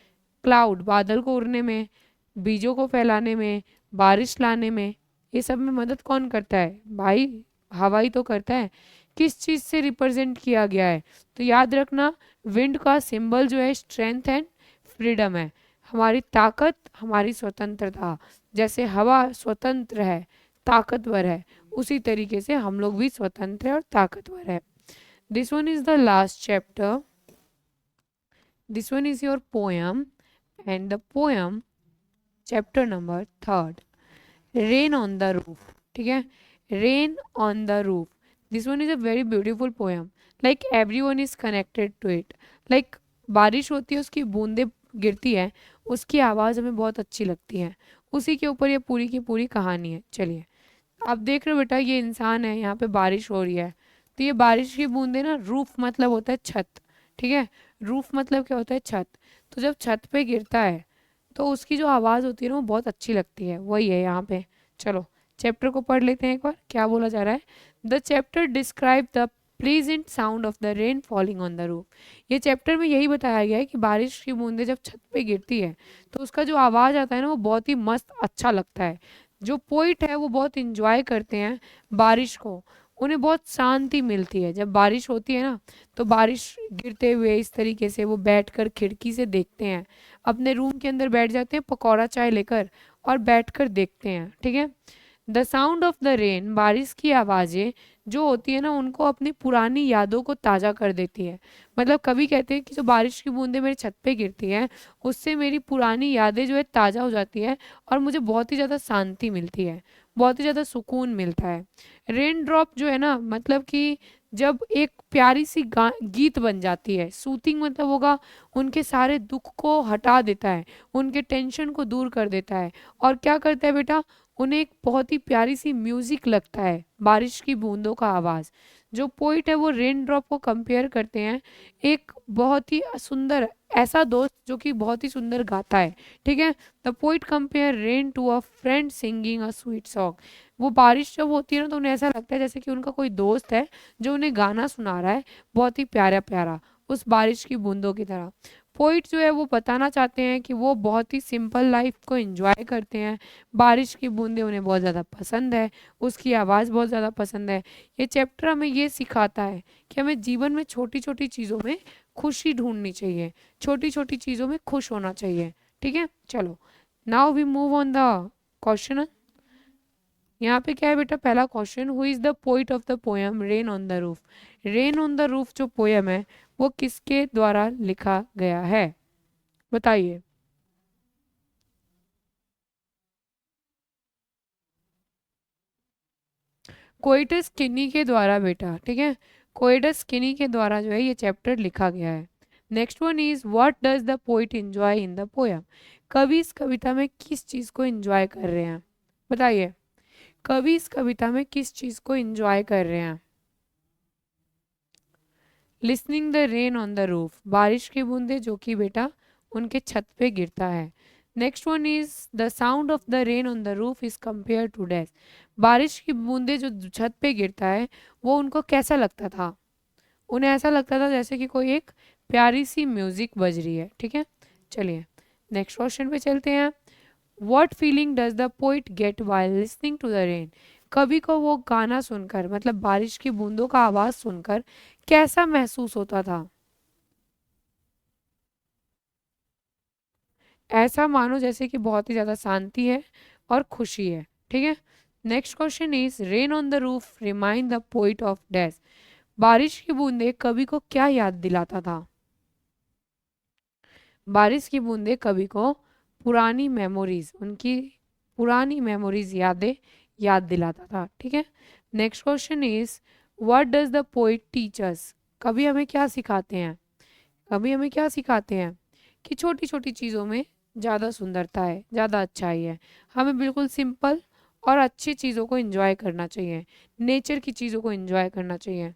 क्लाउड, बादल को उड़ने में, बीजों को फैलाने में, बारिश लाने में। ये सब में मदद कौन करता है भाई, हवा ही तो करता है। किस चीज़ से रिप्रेजेंट किया गया है, तो याद रखना विंड का सिंबल जो है स्ट्रेंथ एंड फ्रीडम है, हमारी ताकत, हमारी स्वतंत्रता। जैसे हवा स्वतंत्र है, ताकतवर है, उसी तरीके से हम लोग भी स्वतंत्र है और ताकतवर है। This one is the last chapter, this one is your poem, and the poem chapter number third, rain on the roof, ठीक है, rain on the roof. This one is a very beautiful poem, like every one is connected to it. Like बारिश होती है, उसकी बूंदें गिरती है, उसकी आवाज़ हमें बहुत अच्छी लगती है, उसी के ऊपर ये पूरी की पूरी कहानी है। चलिए आप देख रहे हो बेटा ये इंसान है, यहाँ पे बारिश हो रही है, तो ये बारिश की बूंदे ना, रूफ मतलब होता है छत, ठीक है, रूफ मतलब क्या होता है, छत। तो जब छत पे गिरता है तो उसकी जो आवाज़ होती है ना वो बहुत अच्छी लगती है, वही है यहाँ पे। चलो चैप्टर को पढ़ लेते हैं एक बार, क्या बोला जा रहा है। The chapter describe the pleasant sound of the rain falling on the roof. ये चैप्टर में यही बताया गया है कि बारिश की बूंदें जब छत पे गिरती है तो उसका जो आवाज़ आता है ना वो बहुत ही मस्त अच्छा लगता है। जो पोइट है वो बहुत इंजॉय करते हैं बारिश को, उन्हें बहुत शांति मिलती है जब बारिश होती है ना, तो बारिश गिरते हुए इस तरीके से वो बैठकर खिड़की से देखते हैं, अपने रूम के अंदर बैठ जाते हैं पकौड़ा चाय लेकर और बैठकर देखते हैं, ठीक है। The sound of the rain, बारिश की आवाज़ें जो होती है ना उनको अपनी पुरानी यादों को ताज़ा कर देती है। मतलब कभी कहते हैं कि जो बारिश की बूंदें मेरी छत पे गिरती हैं उससे मेरी पुरानी यादें जो है ताज़ा हो जाती है और मुझे बहुत ही ज़्यादा शांति मिलती है, बहुत ही ज़्यादा सुकून मिलता है। रेन ड्रॉप जो है ना मतलब कि जब एक प्यारी सी गीत बन जाती है, सूथिंग मतलब होगा उनके सारे दुख को हटा देता है, उनके टेंशन को दूर कर देता है। और क्या करता है बेटा, उन्हें एक बहुत ही प्यारी सी म्यूजिक लगता है, बारिश की बूंदों का आवाज। जो पोइट है वो रेन ड्रॉप को कंपेयर करते हैं एक बहुत ही सुंदर ऐसा दोस्त जो कि बहुत ही सुंदर गाता है। ठीक है, the poet compare rain to a friend singing a sweet song. वो बारिश जब होती है ना तो उन्हें ऐसा लगता है जैसे कि उनका कोई दोस्त है जो उन्हें गाना सुना रहा है, बहुत ही प्यारा प्यारा, उस बारिश की बूंदों की तरह। पोइट जो है वो बताना चाहते हैं कि वो बहुत ही सिंपल लाइफ को एंजॉय करते हैं, बारिश की बूंदें उन्हें बहुत ज़्यादा पसंद है, उसकी आवाज़ बहुत ज़्यादा पसंद है। ये चैप्टर हमें ये सिखाता है कि हमें जीवन में छोटी छोटी चीज़ों में खुशी ढूंढनी चाहिए, छोटी छोटी चीज़ों में खुश होना चाहिए। ठीक है, चलो now we move on the question. यहाँ पे क्या है बेटा, पहला question, who is the poet of the poem rain on the roof. Rain on the roof जो पोएम है वो किसके द्वारा लिखा गया है, बताइए। कोइटस किनी के द्वारा बेटा, ठीक है, कोइटस किनी के द्वारा जो है ये चैप्टर लिखा गया है। Next one is what does the poet enjoy in the poem. कवि इस कविता में किस चीज को एंजॉय कर रहे हैं, बताइए। कवि इस कविता में किस चीज को एंजॉय कर रहे हैं। Listening the rain on the roof, बारिश की बूंदे जो कि बेटा उनके छत पे गिरता है। Next one is the sound of the rain on the roof is compare to death. बारिश की बूंदे जो छत पे गिरता है वो उनको कैसा लगता था, उन्हें ऐसा लगता था जैसे कि कोई एक प्यारी सी म्यूजिक बज रही है। ठीक है, चलिए नेक्स्ट क्वेश्चन पे चलते हैं। What feeling does the poet get while listening to the rain. कवि को वो गाना सुनकर मतलब बारिश की बूंदों का आवाज सुनकर कैसा महसूस होता था। ऐसा मानो जैसे कि बहुत ही ज्यादा शांति है और खुशी है। ठीक है, next question is rain on the roof remind the poet of death. बारिश की बूंदे कवि को क्या याद दिलाता था। बारिश की बूंदे कवि को पुरानी मेमोरीज, उनकी पुरानी मेमोरीज यादें याद दिलाता था। ठीक है, next question is what does the poet teach us. कवि हमें क्या सिखाते हैं, कवि हमें क्या सिखाते हैं कि छोटी छोटी चीज़ों में ज़्यादा सुंदरता है, ज़्यादा अच्छाई है। हमें बिल्कुल सिंपल और अच्छी चीज़ों को एंजॉय करना चाहिए, नेचर की चीज़ों को एंजॉय करना चाहिए।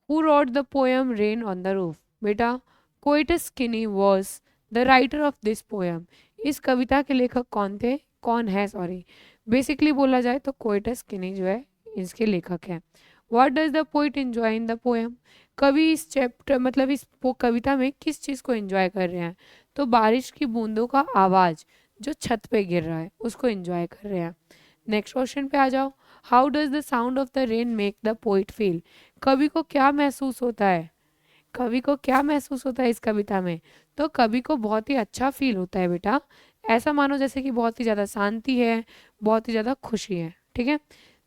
Who wrote the poem rain on the roof. बेटा कोइटस किनी was the writer of this poem. इस कविता के लेखक कौन थे, कौन है सॉरी, बेसिकली बोला जाए तो कोइटस किनी जो है इसके लेखक है। What does the poet enjoy in the poem. कवि इस चैप्टर मतलब इस कविता में किस चीज़ को एंजॉय कर रहे हैं, तो बारिश की बूंदों का आवाज़ जो छत पे गिर रहा है उसको एंजॉय कर रहे हैं। नेक्स्ट क्वेश्चन पे आ जाओ। How does the sound of the rain make the poet feel. कवि को क्या महसूस होता है, कवि को क्या महसूस होता है इस कविता में, तो कवि को बहुत ही अच्छा फील होता है बेटा। ऐसा मानो जैसे कि बहुत ही ज़्यादा शांति है, बहुत ही ज़्यादा खुशी है। ठीक है,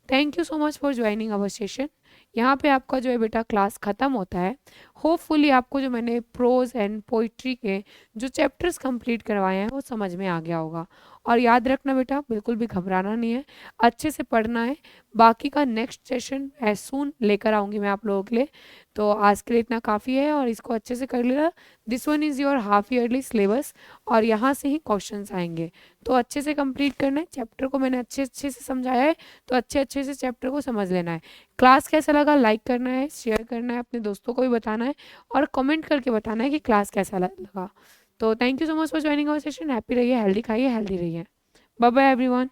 thank you so much for joining our session. यहाँ पे आपका जो है बेटा क्लास ख़त्म होता है। होपफुली आपको जो मैंने प्रोज एंड पोइट्री के जो चैप्टर्स कंप्लीट करवाए हैं वो समझ में आ गया होगा। और याद रखना बेटा बिल्कुल भी घबराना नहीं है, अच्छे से पढ़ना है। बाकी का नेक्स्ट सेशन एज सून लेकर आऊँगी मैं आप लोगों के लिए। तो आज के लिए इतना काफ़ी है और इसको अच्छे से कर लेना। This one is your half yearly syllabus और यहाँ से ही क्वेश्चंस आएंगे, तो अच्छे से कंप्लीट करना है। चैप्टर को मैंने अच्छे अच्छे से समझाया है, तो अच्छे अच्छे से चैप्टर को समझ लेना है। क्लास कैसा लगा लाइक करना है, शेयर करना है, अपने दोस्तों को भी बताना है और कमेंट करके बताना है कि क्लास कैसा लगा। तो thank you so much for joining our session. Happy रहिए, हेल्दी खाइए, हेल्दी रहिए। Bye bye everyone.